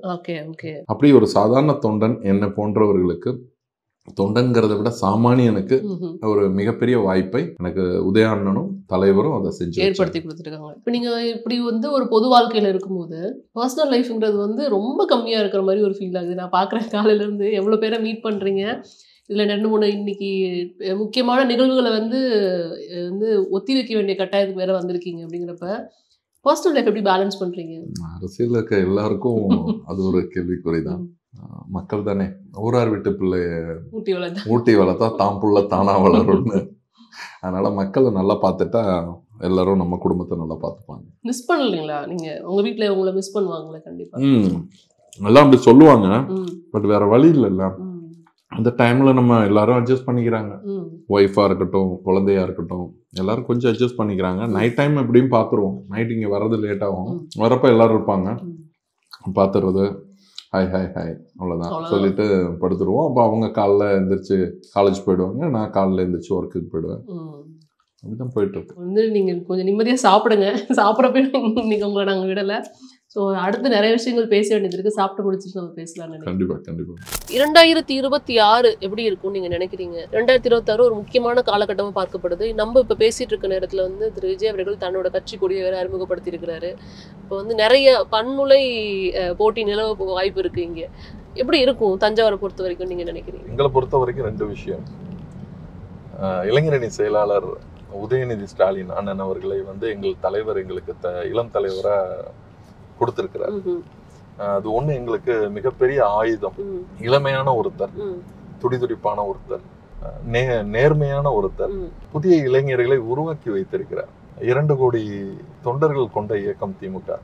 அப்படி ஒரு சாதாரண தொண்டன் என்ன போன்றவர்களுக்கு, தொண்டன்கிறத விட சாமானியனுக்கு ஒரு மிகப்பெரிய வாய்ப்பை எனக்கு உதயாண்ணனும் தலைவரும் அதை செஞ்சு ஏற்படுத்தி கொடுத்துருக்காங்க. இப்போ நீங்கள் இப்படி வந்து ஒரு பொது வாழ்க்கையில் இருக்கும்போது பர்சனல் லைஃப்ங்கிறது வந்து ரொம்ப கம்மியாக இருக்கிற மாதிரி ஒரு ஃபீல் ஆகுது. நான் பார்க்குறேன், காலையிலேருந்து எவ்வளோ பேரை மீட் பண்ணுறீங்க, இதில் 2-3 இன்னைக்கு முக்கியமான நிகழ்வுகளை வந்து ஒத்தி வைக்க வேண்டிய கட்டாயத்துக்கு வேற வந்திருக்கீங்க. அப்படிங்கிறப்ப பர்சனல் லைஃப் எப்படி பேலன்ஸ் பண்ணுறீங்க? அரசியல் இருக்க எல்லாருக்கும் அது ஒரு கேள்விக்குறிதான். மக்கள் தானே, ஊரார் வீட்டு பிள்ளைய ஊட்டி வளர்த்தா தான் புள்ள தானா வளரும்னு. அதனால மக்களை நல்லா பார்த்துட்டா எல்லாரும் நம்ம குடும்பத்தை நல்லா பார்த்துப்பாங்க. மிஸ் பண்ணலீங்களா நீங்க? உங்க வீட்டில் உங்களை மிஸ் பண்ணுவாங்களே கண்டிப்பா? எல்லாம் அப்படி சொல்லுவாங்க, பட் வேற வழி இல்லைல்ல. அந்த டைம்ல நம்ம எல்லாரும் அட்ஜஸ்ட் பண்ணிக்கிறாங்க. ஒய்ஃபா இருக்கட்டும், குழந்தையா இருக்கட்டும், எல்லாரும் கொஞ்சம் அட்ஜஸ்ட் பண்ணிக்கிறாங்க. நைட் டைம் எப்படியும் பார்த்துருவோம். நைட் இங்கே வர்றது லேட் ஆகும், வரப்போ எல்லாரும் இருப்பாங்க, பார்த்துறது ஹாய் ஹாய் ஹாய் அவ்வளோதான் சொல்லிட்டு படுத்துருவோம். அப்போ அவங்க காலைல எழுந்திரிச்சு காலேஜ் போயிடுவாங்க, நான் காலைல எழுந்திரிச்சு ஒர்க்குக்கு போயிடுவேன். அப்படிதான் போயிட்டு இருக்கு. வந்து நீங்கள் கொஞ்சம் நிம்மதியாக சாப்பிடுங்க. சாப்பிட்றப்ப இன்னைக்கு உங்களை நாங்கள் விடலை. ஸோ அடுத்து நிறைய விஷயங்கள் பேச வேண்டியது இருக்குது. சாப்பிட்டு முடிச்சுட்டு நம்ம பேசலாம். கண்டிப்பாக கண்டிப்பாக. 2026 எப்படி இருக்கும்னு நீங்கள் நினைக்கிறீங்க? 2026 ஒரு முக்கியமான காலகட்டமாக பார்க்கப்படுது. நம்ம இப்போ பேசிகிட்டு இருக்க நேரத்தில் வந்து திரு விஜய் அவர்கள் தன்னோட கட்சி கொடியை வேறு அறிமுகப்படுத்தி இருக்கிறாரு. இப்போ வந்து நிறைய பன்முலை போட்டி நிலவ வாய்ப்பு இருக்குது. இங்கே எப்படி இருக்கும் தஞ்சாவூரை பொறுத்த வரைக்கும் நீங்கள் நினைக்கிறீங்க? எங்களை பொறுத்த வரைக்கும் 2 விஷயம். இளைஞரணி செயலாளர் உதயநிதி ஸ்டாலின் அண்ணன் அவர்களை வந்து எங்கள் தலைவர் எங்களுக்கு இளம் தலைவராக கொடுத்திருக்கிறார். அது ஒண்ணு எங்களுக்கு மிகப்பெரிய ஆயுதம். இளமையான ஒருத்தர், துடிதுடிப்பான ஒருத்தர், நேர்மையான ஒருத்தர், புதிய இளைஞர்களை உருவாக்கி வைத்திருக்கிறார். 2 கோடி தொண்டர்கள் கொண்ட இயக்கம் திமுக.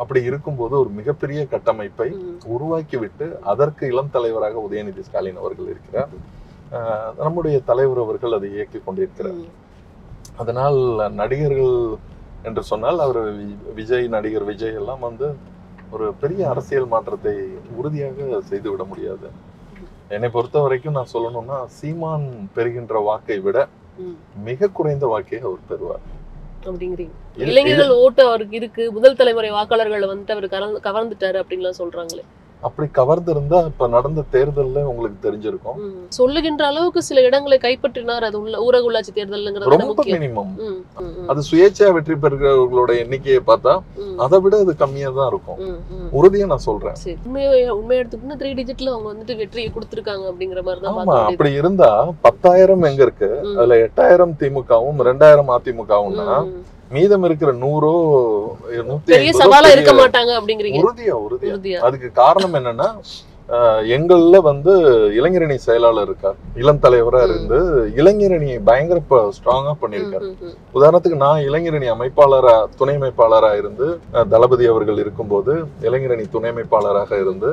அப்படி இருக்கும்போது ஒரு மிகப்பெரிய கட்டமைப்பை உருவாக்கி விட்டு அதற்கு இளம் தலைவராக உதயநிதி ஸ்டாலின் அவர்கள் இருக்கிறார். நம்முடைய தலைவர் அவர்கள் அதை இயக்கி கொண்டிருக்கிறார். அதனால் நடிகர்கள் என்று சொன்னால் அவர் நடிகர் விஜய் எல்லாம் வந்து ஒரு பெரிய அரசியல் மாற்றத்தை உறுதியாக செய்துவிட முடியாது. என்னை பொறுத்த வரைக்கும் நான் சொல்லணும்னா, சீமான் பெறுகின்ற வாக்கை விட மிக குறைந்த வாக்கை அவர் பெறுவார். இளைஞர்கள் ஓட்டு அவருக்கு இருக்கு, முதல் தலைமுறை வாக்காளர்களை வந்துட்டு அவர் கவர்ந்துட்டாரு அப்படின்லாம் சொல்றாங்களே. அப்படி கவர்ந்து இருந்தா இப்ப நடந்த தேர்தல்ல உங்களுக்கு தெரிஞ்சிருக்கும். சொல்லுகின்ற அளவுக்கு சில இடங்களை கைப்பற்றினார். அது ஊரக உள்ளாட்சி தேர்தல்ங்கிறது ரொம்ப மினிமம். அது சுயேட்சையா வெற்றி பெறுகிறவர்களோட எண்ணிக்கையை பார்த்தா அதை விட அது கம்மியா தான் இருக்கும். உறுதியா நான் சொல்றேன். உண்மையை எடுத்துக்கிட்டு 3 டிஜிட்ல அவங்க வந்துட்டு வெற்றியை கொடுத்திருக்காங்க அப்படிங்கிற மாதிரி தான். ஆமா, அப்படி இருந்தா 10,000 எங்க இருக்கு, அதுல 8,000 திமுகவும் 2,000 அதிமுகவும் மீதம் இருக்கிற 100 பெரிய சவாலா இருக்க மாட்டாங்க அப்படிங்கிறீங்க. உறுதியா. அதுக்கு காரணம் என்னன்னா, எங்கள்ல வந்து இளைஞரணி செயலாளர் இருக்கார், இளம் தலைவரா இருந்து இளைஞரணியை பயங்கர ஸ்ட்ராங்கா பண்ணிருக்காரு. உதாரணத்துக்கு நான் இளைஞரணி அமைப்பாளரா, துணை அமைப்பாளரா இருந்து தளபதி அவர்கள் இருக்கும்போது இளைஞரணி துணை அமைப்பாளராக இருந்து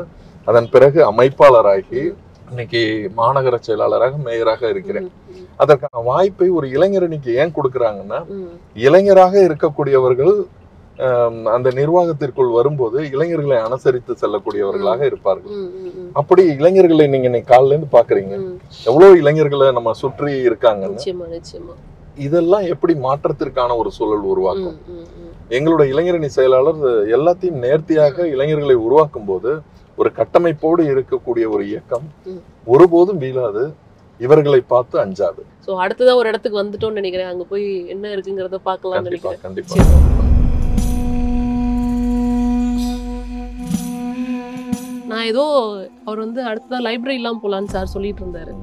அதன் பிறகு அமைப்பாளராகி இன்னைக்கு மாநகர செயலாளராக மேயராக இருக்கிறேன். அதற்கான வாய்ப்பை ஒரு இளைஞரணிக்கு ஏன் கொடுக்குறாங்கன்னா, இளைஞராக இருக்கக்கூடியவர்கள் அந்த நிர்வாகத்திற்குள் வரும்போது இளைஞர்களை அனுசரித்து செல்லக்கூடியவர்களாக இருப்பார்கள். அப்படி இளைஞர்களை நீங்க இன்னைக்கு காலையில இருந்து பாக்குறீங்க, எவ்வளவு இளைஞர்களை நம்ம சுற்றி இருக்காங்க. இதெல்லாம் எப்படி மாற்றத்திற்கான ஒரு சூழல் உருவாக்கும். எங்களோட இளைஞரணி செயலாளர் எல்லாத்தையும் நேர்த்தியாக இளைஞர்களை உருவாக்கும் போது ஒரு கட்டமைப்போடு இருக்கக்கூடிய ஒரு இயக்கம் ஒருபோதும் வீழாது, இவர்களை பார்த்து அஞ்சாது. சோ அடுத்ததான் ஒரு இடத்துக்கு வந்துட்டோம்னு நினைக்கிறேன். அங்க போய் என்ன இருக்குங்கிறத பார்க்கலாம் நினைக்கிறேன். கண்டிப்பா. நான் ஏதோ அவர் வந்து அடுத்ததான் லைப்ரரி எல்லாம் போலான்னு சார் சொல்லிட்டு இருந்தாரு.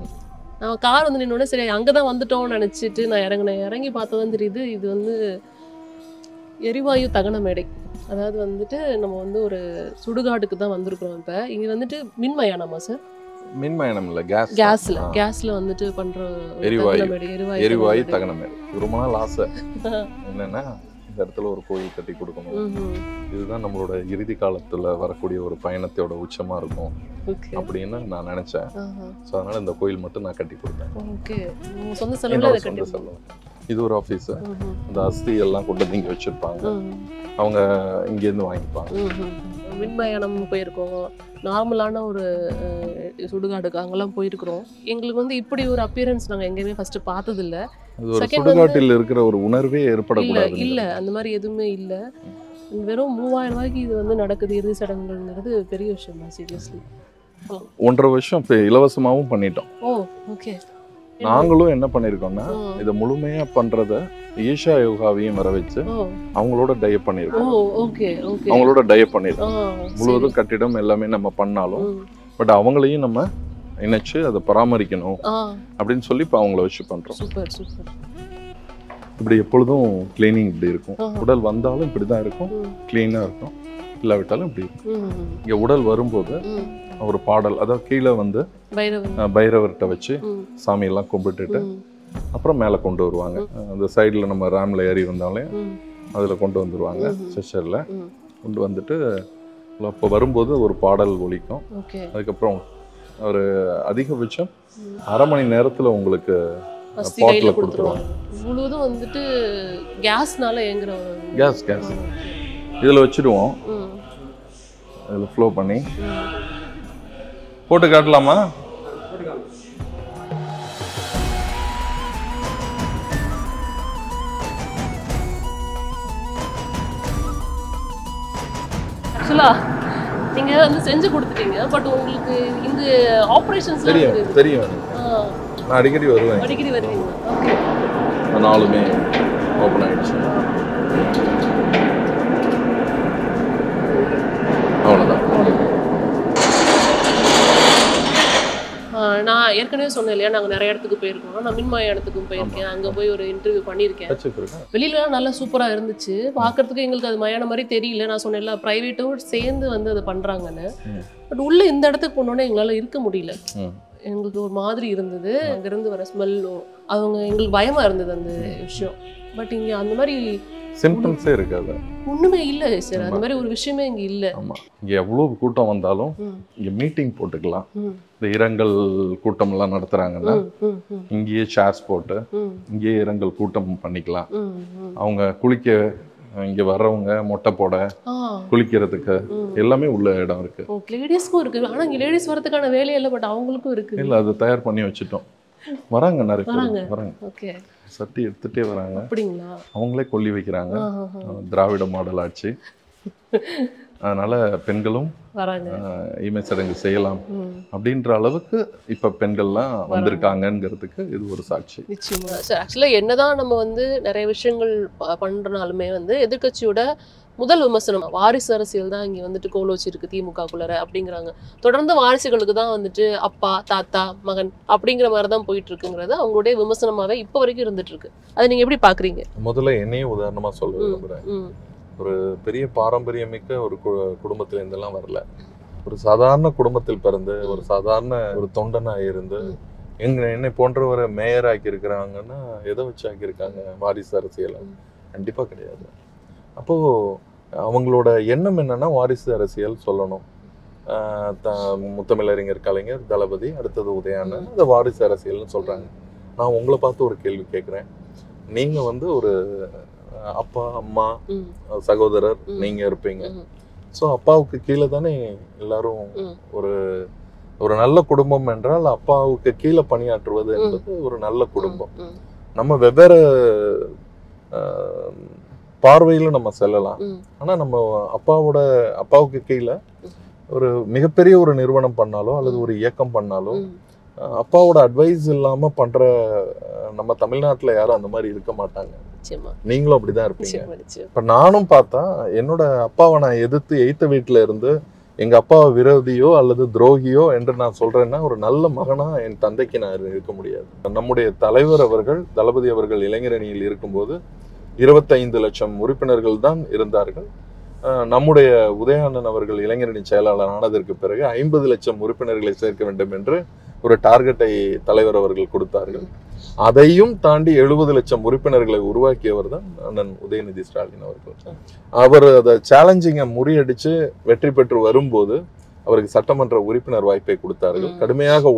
நான் கார் வந்து நின்னோட சரி அங்கதான் வந்துட்டோம்னு நினைச்சிட்டு நான் இறங்கி பார்த்ததான் தெரியுது இது வந்து எரிவாயு தகன மேடை. அதாவது வந்துட்டு நம்ம வந்து ஒரு சுடுகாடுக்கு தான் வந்திருக்கிறோம். இப்ப இங்க வந்துட்டு மின்மயானமா சார்? மின்மயானம் இல்ல, கேஸ்ல வந்துட்டு பண்ற எரிவாயு தகன மேடை. ரொம்ப நாள் ஆசை என்னன்னா, இந்த இடத்துல ஒரு கோயில் கட்டி கொடுக்கணும். இதுதான் நம்மளோட இறுதி காலத்துல வரக்கூடிய ஒரு பயணத்தோட உச்சமா இருக்கும் அப்படின்னு நான் நினைச்சேன். சோ அதனால இந்த கோயில் மட்டும் நான் கட்டி கொடுத்தேன். இது ஒரு ஆபீஸ். அந்த அஸ்தி எல்லாம் கொண்டு வந்து இங்க வச்சிருப்பாங்க, அவங்க இங்க இருந்து வாங்கிப்பாங்க. மின்மயானம் போயிருக்கோம், நார்மலான ஒரு சுடுகாடுக்கு அங்கெல்லாம் போயிருக்கிறோம். எங்களுக்கு வந்து இப்படி ஒரு அப்பியரன்ஸ் நாங்க எங்கேயுமே ஃபர்ஸ்ட் பார்த்தது இல்ல. சுடுகாட்டில் இருக்கிற ஒரு உணர்வே ஏற்படக்கூடாது. இல்ல அந்த மாதிரி எதுவுமே இல்ல. வெறும் 3000 ரூபாய்க்கு இது வந்து நடக்குது இறுதி சடங்குங்கிறது பெரிய விஷயம் தான். சீரியஸ்லி 1.5 வருஷம் இலவசமாவும் பண்ணிட்டோம். ஓகே. நாங்களும் என்ன பண்ணிருக்கோம்னா, இதை முழுமையா பண்றத ஈஷா யோகாவையும் வர வச்சு அவங்களோட டயப் பண்ணிருக்கோம். அவங்களோட டயப் பண்ணிருக்கோம். முழுவதும் கட்டிடம் எல்லாமே நம்ம பண்ணாலும் பட் அவங்களையும் நம்ம இணைச்சு அதை பராமரிக்கணும் அப்படின்னு சொல்லி இப்ப அவங்கள வச்சு பண்றோம். இப்படி எப்பொழுதும் கிளீனிங் இப்படி இருக்கும். உடல் வந்தாலும் இப்படிதான் இருக்கும், கிளீனா இருக்கும். இல்லாவிட்டாலும் இப்படி இருக்கும். இங்க உடல் வரும்போது ஒரு பாடல், அதாவது கீழே வந்து பைரவர்கிட்ட வச்சு சாமியெல்லாம் கும்பிட்டுட்டு அப்புறம் மேலே கொண்டு வருவாங்க. அந்த சைடில் நம்ம ரேம்ல ஏறி வந்தாலே அதில் கொண்டு வந்துடுவாங்க. செஷரில் கொண்டு வந்துட்டு இப்போ வரும்போது ஒரு பாடல் ஒலிக்கும். அதுக்கப்புறம் ஒரு அதிகபட்சம் 1/2 மணி நேரத்தில் உங்களுக்கு பாட்டில் கொடுத்துருவாங்க. முழுவதும் வந்துட்டு கேஸ்னால ஏங்குற கேஸ் இதில் வச்சுடுவோம். இதில் ஃப்ளோ பண்ணி போட்டு காட்டலாமா? ஆக்சுவலா நீங்க வந்து செஞ்சு கொடுத்துட்டீங்க, பட் உங்களுக்கு இந்த ஆபரேஷன்ஸ் தெரியும். நான் அடிக்கடி வருவேன். அடிக்கடி வருவீங்க? ஓகே. நாலுமே ஓபன் ஆயிடுச்சு. அவ்வளவுதான். நான் ஏற்கனவே சொன்னேன் இல்லையா, நாங்கள் நிறைய இடத்துக்கு போயிருக்கோம். நான் மின்மய இடத்துக்கும் போயிருக்கேன். அங்கே போய் ஒரு இன்டர்வியூ பண்ணியிருக்கேன். வெளியிலலாம் நல்லா சூப்பராக இருந்துச்சு பார்க்கறதுக்கு. எங்களுக்கு அது மயான மாதிரி தெரியல. நான் சொன்னேன்ல ப்ரைவேட்டும் சேர்ந்து வந்து அதை பண்ணுறாங்கன்னு. பட் உள்ள இந்த இடத்துக்கு போனோன்னே எங்களால் இருக்க முடியல. எங்களுக்கு ஒரு மாதிரி இருந்தது. அங்கேருந்து வர ஸ்மெல்லும் அவங்க எங்களுக்கு பயமாக இருந்தது அந்த விஷயம். பட் இங்கே அந்த மாதிரி சிம்டம்ஸே இருக்காது, ஒண்ணுமே இல்ல சார். அந்த மாதிரி ஒரு விஷயமே இங்க இல்ல. ஆமா, இங்க எவ்வளவு கூட்டம் வந்தாலும் இங்க மீட்டிங் போட்டுக்கலாம். இந்த இரங்கல் கூட்டம் எல்லாம் நடத்துறாங்கன்னா இங்கேயே சேர்ஸ் போட்டு இங்கேயே இரங்கல் கூட்டம் பண்ணிக்கலாம். அவங்க குளிக்க இங்க வர்றவங்க மொட்டை போட குளிக்கிறதுக்கு எல்லாமே உள்ள இடம் இருக்கு. லேடிஸ்க்கும் இருக்கு. ஆனா இங்க லேடிஸ் வரதுக்கான வேலையே இல்ல, பட் அவங்களுக்கும் இருக்கு. இல்ல, அது தயார் பண்ணி வச்சுட்டோம். வராங்க, நிறைய பேர் வராங்க. ஓகே, சட்டி எடுத்துட்டே வராங்க. அப்படிங்களா? அவங்களே கொல்லி வைக்கிறாங்க. திராவிட மாடல் ஆட்சி. அதனால பெண்களும் வராங்க. ஈமை சடங்கு செய்யலாம் அப்படின்ற அளவுக்கு இப்ப பெண்கள்லாம் வந்திருக்காங்கிறதுக்கு இது ஒரு சாட்சி. நிச்சயமா சார். ஆக்சுவலாக என்னதான் நம்ம வந்து நிறைய விஷயங்கள் பண்றனாலுமே வந்து எதிர்க்கட்சியோட முதல் விமர்சனம் வாரிசு அரசியல் தான் இங்கே வந்துட்டு கோலோச்சிருக்கு திமுகக்குள்ளார அப்படிங்கிறாங்க. தொடர்ந்து வாரிசுகளுக்கு தான் வந்துட்டு அப்பா தாத்தா மகன் அப்படிங்கிற மாதிரி தான் போயிட்டு இருக்குங்கிறது அவங்களுடைய விமர்சனமாவே இப்போ வரைக்கும் இருந்துட்டு இருக்கு. அதை நீங்க எப்படி பாக்குறீங்க? முதல்ல என்னையும் உதாரணமா சொல்ல விரும்புறேன். ஒரு பெரிய பாரம்பரியமிக்க ஒரு குடும்பத்துல இருந்தெல்லாம் வரல. ஒரு சாதாரண குடும்பத்தில் பிறந்து ஒரு சாதாரண ஒரு தொண்டனா இருந்து என்னை போன்றவரை மேயர் ஆக்கி இருக்கிறாங்கன்னா எதை வச்சு ஆக்கியிருக்காங்க? வாரிசு அரசியல் கண்டிப்பா கிடையாது. அப்போ அவங்களோட எண்ணம் என்னன்னா வாரிசு அரசியல் சொல்லணும். முத்தமிழறிஞர் கலைஞர், தளபதி, அடுத்தது உதயானன், அந்த வாரிசு அரசியல்னு சொல்றாங்க. நான் உங்களை பார்த்து ஒரு கேள்வி கேட்குறேன். நீங்க வந்து ஒரு அப்பா அம்மா சகோதரர் நீங்க இருப்பீங்க. ஸோ அப்பாவுக்கு கீழே தானே எல்லாரும் ஒரு ஒரு நல்ல குடும்பம் என்றால் அப்பாவுக்கு கீழே பணியாற்றுவது என்பது ஒரு நல்ல குடும்பம். நம்ம வெவ்வேறு பார்வையில நம்ம செல்லலாம். ஆனா நம்ம அப்பாவுக்கு கீழே ஒரு மிகப்பெரிய ஒரு நிறுவனம் பண்ணாலோ அல்லது ஒரு இயக்கம் பண்ணாலோ அப்பாவோட அட்வைஸ் இல்லாம பண்ற நம்ம தமிழ்நாட்டுல யாரும் அந்த மாதிரி இருக்க மாட்டாங்க. நீங்களும் அப்படிதான் இருப்பீங்க. இப்ப நானும் பார்த்தா என்னோட அப்பாவை நான் எதிர்த்து எய்த்த வீட்டுல இருந்து எங்க அப்பாவை விரோதியோ அல்லது துரோகியோ என்று நான் சொல்றேன்னா ஒரு நல்ல மகனா என் தந்தைக்கு நான் இருக்க முடியாது. நம்முடைய தலைவர் அவர்கள், தளபதி அவர்கள் இளைஞரணியில் இருக்கும்போது 25 லட்சம் உறுப்பினர்கள் தான் இருந்தார்கள். நம்முடைய உதயானன் அவர்கள் இளைஞரணி செயலாளர் ஆனதற்கு பிறகு 50 லட்சம் உறுப்பினர்களை சேர்க்க வேண்டும் என்று ஒரு டார்கெட்டை தலைவர் அவர்கள் கொடுத்தார்கள். அதையும் தாண்டி 70 லட்சம் உறுப்பினர்களை உருவாக்கியவர் தான் அண்ணன் உதயநிதி ஸ்டாலின் அவர்கள். அவர் அதை சேலஞ்சிங்கை முறியடிச்சு வெற்றி பெற்று வரும்போது அவருக்கு சட்டமன்ற உறுப்பினர் வாய்ப்பை கொடுத்தார்கள். கடுமையாக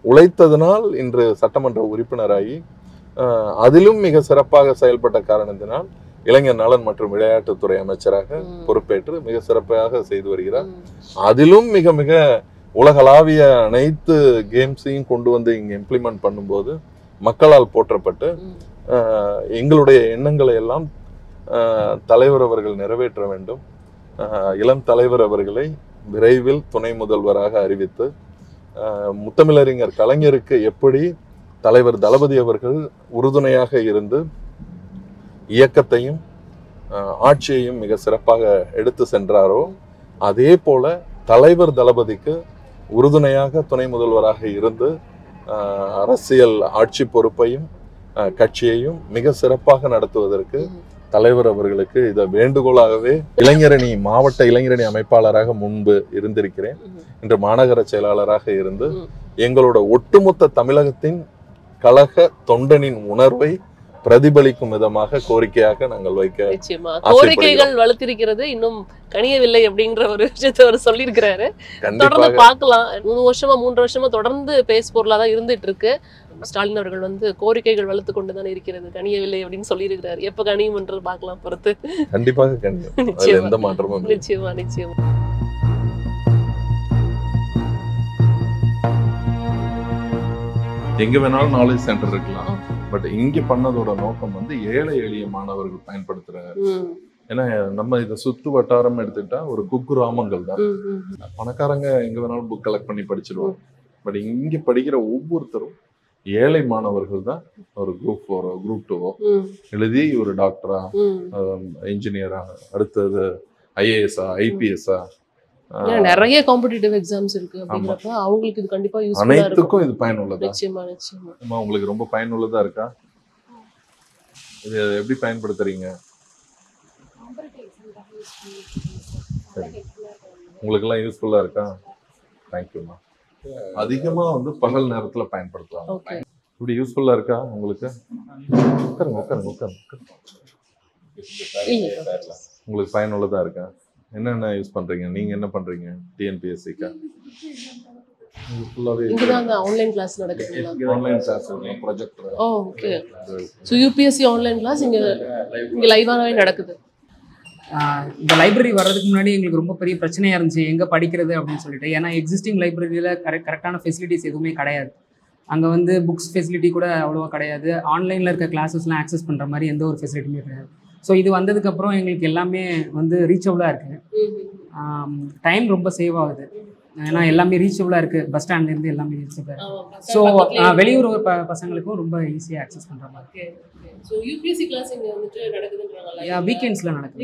உழைத்ததனால் இன்று சட்டமன்ற உறுப்பினராகி அதிலும் மிக சிறப்பாக செயல்பட்ட காரணத்தினால் இளைஞர் நலன் மற்றும் விளையாட்டுத்துறை அமைச்சராக பொறுப்பேற்று மிக சிறப்பாக செய்து வருகிறார். அதிலும் மிக மிக உலகளாவிய அனைத்து கேம்ஸையும் கொண்டு வந்து இங்க இம்ப்ளிமெண்ட் பண்ணும்போது மக்களால் போற்றப்பட்டு எங்களுடைய எண்ணங்களை எல்லாம் தலைவர் அவர்கள் நிறைவேற்ற வேண்டும். இளம் தலைவர் அவர்களை விரைவில் துணை முதல்வராக அறிவித்து முத்தமிழறிஞர் கலைஞருக்கு எப்படி தலைவர் தளபதி அவர்கள் உறுதுணையாக இருந்து இயக்கத்தையும் ஆட்சியையும் மிக சிறப்பாக எடுத்து சென்றாரோ அதே போல தலைவர் தளபதிக்கு உறுதுணையாக துணை முதல்வராக இருந்து அரசியல் ஆட்சி பொறுப்பையும் கட்சியையும் மிக சிறப்பாக நடத்துவதற்கு தலைவர் அவர்களுக்கு இதை வேண்டுகோளாகவே மாவட்ட இளைஞரணி அமைப்பாளராக முன்பு இருந்திருக்கிறேன். இன்று மாநகர செயலாளராக இருந்து எங்களோட ஒட்டுமொத்த தமிழகத்தின் கழக தொண்டனின் உணர்வை பிரதிபலிக்கும் விதமாக கோரிக்கையாக நாங்கள் வைக்க கோரிக்கைகள் வலுத்திருக்கிறது, இன்னும் கனியவில்லை அப்படிங்கிற ஒரு விஷயத்தை அவர் சொல்லியிருக்கிறாரு. தொடர்ந்து பார்க்கலாம். 3 வருஷமா தொடர்ந்து பேசு பொருளா தான் இருந்துட்டு இருக்கு. ஸ்டாலின் அவர்கள் வந்து கோரிக்கைகள் வளர்த்து கொண்டுதான் இருக்கிறது, கனியவில்லை அப்படின்னு சொல்லியிருக்கிறாரு. எப்ப கனியும் என்று பார்க்கலாம் பொறுத்து. கண்டிப்பாக கனியும், எந்த மாற்றமும் நிச்சயமா நிச்சயமா. எங்க வேணாலும் நாலேஜ் சென்டர் இருக்கலாம். பட் இங்க பண்ணதோட நோக்கம் வந்து ஏழை எளிய மாணவர்கள் பயன்படுத்துற. ஏன்னா நம்ம இதை சுத்து வட்டாரம் எடுத்துக்கிட்டா ஒரு குக்கிராமங்கள் தான். பணக்காரங்க எங்க வேணாலும் புக் கலெக்ட் பண்ணி படிச்சிருவாங்க. பட் இங்க படிக்கிற ஒவ்வொருத்தரும் ஏழை மாணவர்கள் தான் ஒரு குரூப் 4 குரூப் 2 எழுதி ஒரு டாக்டரா, இன்ஜினியரா, அடுத்தது ஐஏஎஸ்ஆ, ஐபிஎஸ்ஆ, நிறைய காம்படிட்டிவ் எக்ஸாம்ஸ் இருக்கு. அப்படிங்கறப்ப அவங்களுக்கு இது கண்டிப்பா யூஸ்ஃபுல்லா இருக்கும். அனைத்துக்கும் இது பயனுள்ளதா? நிச்சயமா நிச்சயமா. உங்களுக்கு ரொம்ப பயனுள்ளதா இருக்கா? இது எப்படி பயன்படுத்துறீங்க? உங்களுக்கு எல்லாம் யூஸ்ஃபுல்லா இருக்கா? தேங்க்யூமா. அதிகமா வந்து பகல் நேரத்துல பயன்படுத்தலாம். இப்படி யூஸ்ஃபுல்லா இருக்கா உங்களுக்கு? உங்களுக்கு பயனுள்ளதா இருக்கா? என்னென்ன யூஸ் பண்றீங்க? நீங்க என்ன பண்றீங்க டிஎன்பிஎஸ்சிக்கு? இங்கதாங்க ஆன்லைன் கிளாஸ் நடக்குது. Online class projector. Okay. So UPSC online class இங்க லைவாவே நடக்குது. இந்த லைப்ரரி வர்றதுக்கு முன்னாடி எங்களுக்கு ரொம்ப பெரிய பிரச்சனையாக இருந்துச்சு, எங்கே படிக்கிறது அப்படின்னு சொல்லிட்டு. ஏன்னா எக்ஸிஸ்டிங் லைப்ரரியில் கரெக்டான ஃபெசிலிட்டிஸ் எதுவுமே கிடையாது. அங்கே வந்து புக்ஸ் ஃபெசிலிட்டி கூட அவ்வளோவா கிடையாது. ஆன்லைனில் இருக்க கிளாஸஸ்லாம் ஆக்சஸ் பண்ணுற மாதிரி எந்த ஒரு ஃபெசிலிட்டியுமே கிடையாது. ஸோ இது வந்ததுக்கப்புறம் எங்களுக்கு எல்லாமே வந்து ரீச்சபிளாக இருக்குது. டைம் ரொம்ப சேவ் ஆகுது. ஏன்னா எல்லாமே ரீச்சபிளாக இருக்குது. பஸ் ஸ்டாண்ட்லேருந்து எல்லாமே ரீச்சபிளாக இருக்குது. ஸோ வெளியூர் பசங்களுக்கும் ரொம்ப ஈஸியாக ஆக்சஸ் பண்ணுற மாதிரி. ஸோ யூபிஎஸ்சி கிளாஸ் இங்கே வந்துட்டு நடக்குதுன்றாங்களா? வீக்கெண்ட்ஸில் நடக்குது.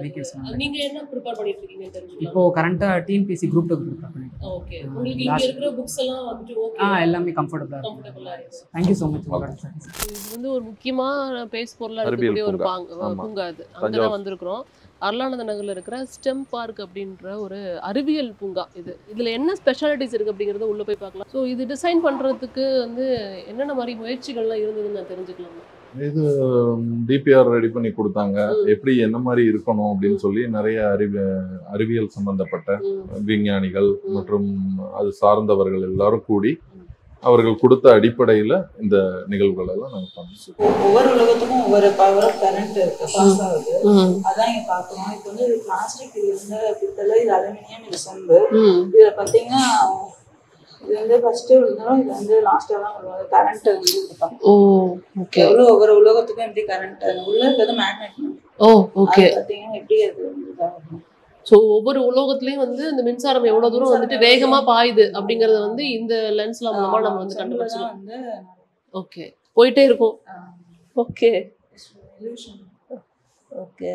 வீக்கெண்ட்ஸில் நீங்கள் என்ன ப்ரிப்பேர் பண்ணிட்டு இருக்கீங்க தெரிஞ்சுக்கலாம்? இப்போ கரண்ட்டாக டிஎன்பிஎஸ்சி குரூப் 2 ப்ரிப்பேர் பண்ணிட்டு. ஓகே, உங்களுக்கு இங்கே இருக்கிற புக்ஸ் எல்லாம் வந்துட்டு ஓகே எல்லாமே கம்ஃபர்டபுளாக இருக்கு. Thank you so much. இது வந்து ஒரு முக்கியமான பேஸ் பொருளாக இருக்கக்கூடிய ஒரு பூங்கா. அது அங்கே தான் வந்திருக்கிறோம். அருளானந்த நகரில் இருக்கிற ஸ்டெம் பார்க் அப்படின்ற ஒரு அறிவியல் பூங்கா. இதில் என்ன ஸ்பெஷாலிட்டிஸ் இருக்குது அப்படிங்கிறத உள்ளே போய் பார்க்கலாம். ஸோ இது டிசைன் பண்ணுறதுக்கு வந்து என்னென்ன மாதிரி முயற்சிகள்லாம் இருந்ததுன்னு நான் தெரிஞ்சுக்கலாம். இது டிபிஆர் ரெடி பண்ணி கொடுத்தாங்க. எப்படி என்ன மாதிரி இருக்கணும் அப்படின்னு சொல்லி நிறைய அறிவியல் சம்பந்தப்பட்ட விஞ்ஞானிகள் மற்றும் அது சார்ந்தவர்கள் எல்லாரும் கூடி அவர்கள் கொடுத்த அடிப்படையில் இந்த நிகழ்வுகள் எல்லாம் நாங்கள் பண்ணிருக்கோம். ஒவ்வொரு உலகத்துக்கும் ஒவ்வொரு பவர் ஆஃப் கரண்ட் பாஸ் ஆகுது. அதான் இங்க பாக்குறோம். இப்போ வந்து பிளாஸ்டிக், இது வந்து பித்தளை, இது அலுமினியம், இது செம்பு. இதுல பாத்தீங்கன்னா இது வந்து ஃபர்ஸ்ட் விழுந்தாலும் இது வந்து லாஸ்டா தான் விழுவாங்க. கரண்ட் வந்து கொடுப்பாங்க. எவ்வளவு ஒவ்வொரு உலகத்துக்கும் எப்படி கரண்ட் உள்ள இருக்கிறது மேக்னெட். பாத்தீங்கன்னா எப்படி அது இதாகும். ஸோ ஒவ்வொரு உலோகத்துலேயும் வந்து இந்த மின்சாரம் எவ்வளோ தூரம் வந்துட்டு வேகமாக பாயுது அப்படிங்கிறத வந்து இந்த லென்ஸ்ல மூலமா நம்ம வந்து கண்டுபிடிச்சோம். ஓகே, போயிட்டே இருக்கும். ஓகே ஓகே,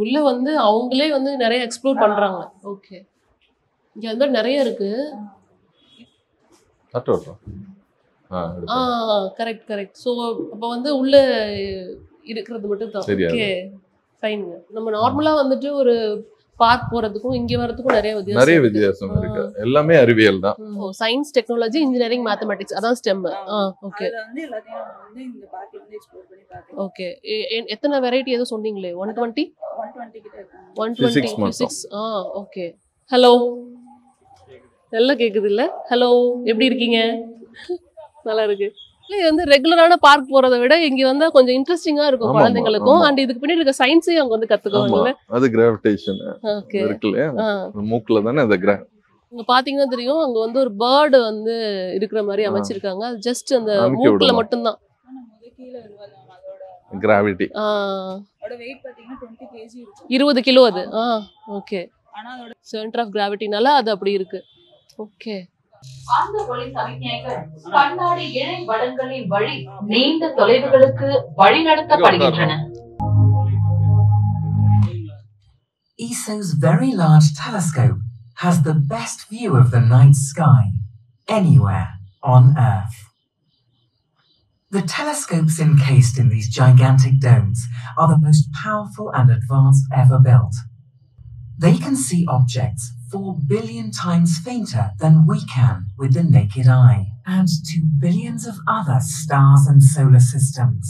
உள்ள வந்து அவங்களே வந்து நிறைய எக்ஸ்ப்ளோர் பண்றாங்க. ஓகே, இங்க வந்து நிறைய இருக்கு. Correct correct. ஸோ அப்போ வந்து உள்ள இருக்கிறது மட்டும் தான். ஓகே ஃபைனுங்க. நம்ம நார்மலா வந்துட்டு ஒரு பார்க் போறதுக்கும் இங்க வரதுக்கும் நிறைய வித்தியாசம் இருக்கு. எல்லாமே அறிவியல் தான். சயின்ஸ், டெக்னாலஜி, இன்ஜினியரிங், மேத்தமெட்டிக்ஸ், அதான் ஸ்டெம். ஓகே அதுல வந்து எல்லாத்தையும் வந்து இந்த பார்க்ல வந்து எக்ஸ்ப்ளோர் பண்ணி பார்க்கலாம். ஓகே, எத்தனை வெரைட்டி ஏதோ சொன்னீங்களே? 120 கிட்ட இருக்காங்க. 126. ஓகே. ஹலோ, நல்லா கேக்குது இல்ல? ஹலோ, எப்படி இருக்கீங்க? நல்லா இருக்கு. இது வந்து ரெகுலரான பார்க் போறதை விட இங்க வந்தா கொஞ்சம் இன்ட்ரெஸ்டிங்கா இருக்கும் குழந்தைங்களுக்கும். அண்ட் இதுக்கு பின்னாடி இருக்க சயின்ஸையும் அவங்க வந்து கத்துக்குவாங்கல்ல. அது கிராவிடேஷன் இருக்குல்ல, மூக்குல தானே அந்த இங்க பாத்தீங்கன்னா தெரியும், அங்க வந்து ஒரு பேர்டு வந்து இருக்கிற மாதிரி அமைச்சிருக்காங்க. அது ஜஸ்ட் அந்த மூக்குல மட்டும்தான். கிராவிட்டி. அதோட வெயிட் பாத்தீங்கன்னா 20 kg இருக்கும். 20 கிலோ அது. ஓகே. ஆனா அதோட சென்டர் ஆஃப் கிராவிட்டினால அது அப்படி இருக்கு. ஓகே. அந்த ஒளி சமிக்ஞைகள் கண்ணாடி இழை வடங்களின் வழி நீண்ட தொலைவுகளுக்கு வழிநடத்தப்படுகின்றன. ESO's very large telescope has the best view of the night sky anywhere on Earth. The telescopes encased in these gigantic domes are the most powerful and advanced ever built. They can see objects 4 billion times fainter than we can with the naked eye, and to billions of other stars and solar systems.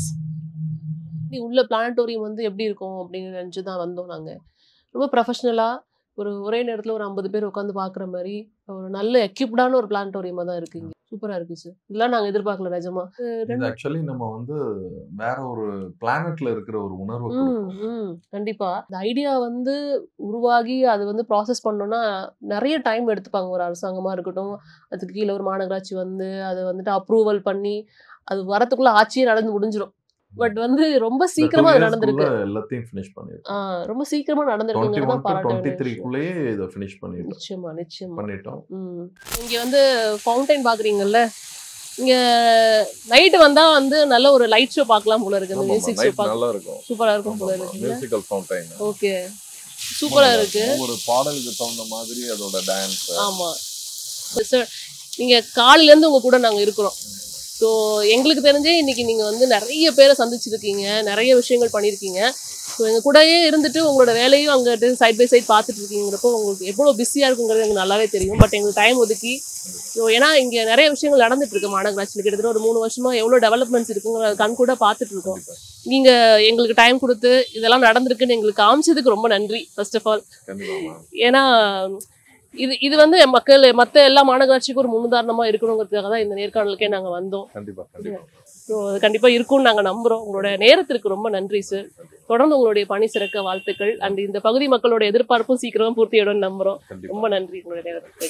உள்ள planetarium வந்து எப்படி இருக்கும் அப்படின்னு நினைச்சு தான் வந்தோம் நாங்க. ரொம்ப ப்ரொஃபஷனலா ஒரே நேரத்துல ஒரு 50 பேர் உட்காந்து பாக்குற மாதிரி ஒரு நல்ல எக்யூப்டான ஒரு பிளானட்டோரியமா தான் இருக்கு. இங்க சூப்பரா இருக்கு சார். இதெல்லாம் நாங்க எதிர்பார்க்கல நிஜமா. ஆக்சுவலி நம்ம வந்து வேற ஒரு பிளானட்ல இருக்கிற ஒரு உணர்வு. கண்டிப்பா இந்த ஐடியா வந்து உருவாகி அது வந்து ப்ராசஸ் பண்ணோம்னா நிறைய டைம் எடுத்துப்பாங்க. ஒரு அரசாங்கமா இருக்கட்டும், அதுக்கு கீழே ஒரு மாநகராட்சி வந்து அதை வந்துட்டு அப்ரூவல் பண்ணி அது வரத்துக்குள்ள ஆட்சியே நடந்து முடிஞ்சிடும். பட் வந்து ரொம்ப சீக்கிரமா நடந்திருக்கு. எல்லாத்தையும் ஃபினிஷ் பண்ணிருக்கோம். ரொம்ப சீக்கிரமா நடந்திருக்குங்கிறத பாராட்டணும். 23 குள்ளேயே இத ஃபினிஷ் பண்ணிட்டோம். நிச்சயமா பண்ணிட்டோம். இங்க வந்து ஃபவுண்டைன் பாக்குறீங்கல்ல, இங்க நைட் வந்தா வந்து நல்ல ஒரு லைட் ஷோ பார்க்கலாம் போல இருக்கு. இந்த மியூசிக் ஷோ நல்லா இருக்கும். சூப்பரா இருக்கும் போல இருக்கு. Musical fountain. ஓகே, சூப்பரா இருக்கு. ஒரு பாடலுக்கு தகுந்த மாதிரி அதோட டான்ஸ். ஆமா சார், நீங்க காலையில இருந்து உங்க கூட நாங்க இருக்கிறோம். ஸோ எங்களுக்கு தெரிஞ்சே இன்னைக்கு நீங்கள் வந்து நிறைய பேரை சந்திச்சிருக்கீங்க, நிறைய விஷயங்கள் பண்ணியிருக்கீங்க. ஸோ எங்கள் கூடயே இருந்துட்டு உங்களோட வேலையும் அங்கே சைட் பை சைட் பார்த்துட்டு இருக்கீங்கிறப்போ உங்களுக்கு எவ்வளோ பிஸியாக இருக்குங்கிறது எனக்கு நல்லாவே தெரியும். பட் எங்களுக்கு டைம் ஒதுக்கி, ஸோ ஏன்னா இங்கே நிறைய விஷயங்கள் நடந்துட்டு இருக்கு மாநகராட்சியில். கிட்டத்தட்ட ஒரு 3 வருஷமா எவ்வளோ டெவலப்மெண்ட்ஸ் இருக்குங்கிற கண் கூட பார்த்துட்டு இருக்கோம். நீங்கள் எங்களுக்கு டைம் கொடுத்து இதெல்லாம் நடந்திருக்குன்னு எங்களுக்கு காமிச்சதுக்கு ரொம்ப நன்றி ஃபர்ஸ்ட் ஆஃப் ஆல். ஏன்னா இது வந்து மற்ற எல்லா மாநகராட்சிக்கும் ஒரு முன்னுதாரணமா இருக்கணுங்கிறதுக்காக தான் இந்த நேர்காணலுக்கே நாங்க வந்தோம். கண்டிப்பா இருக்கும்னு நாங்க நம்புறோம். உங்களோட நேரத்திற்கு ரொம்ப நன்றி சார். தொடர்ந்து உங்களுடைய பணி சிறக்க வாழ்த்துக்கள். அண்ட் இந்த பகுதி மக்களோட எதிர்பார்ப்பும் சீக்கிரமா பூர்த்தியோட நம்புறோம். ரொம்ப நன்றி உங்களுடைய நேரத்துக்கு.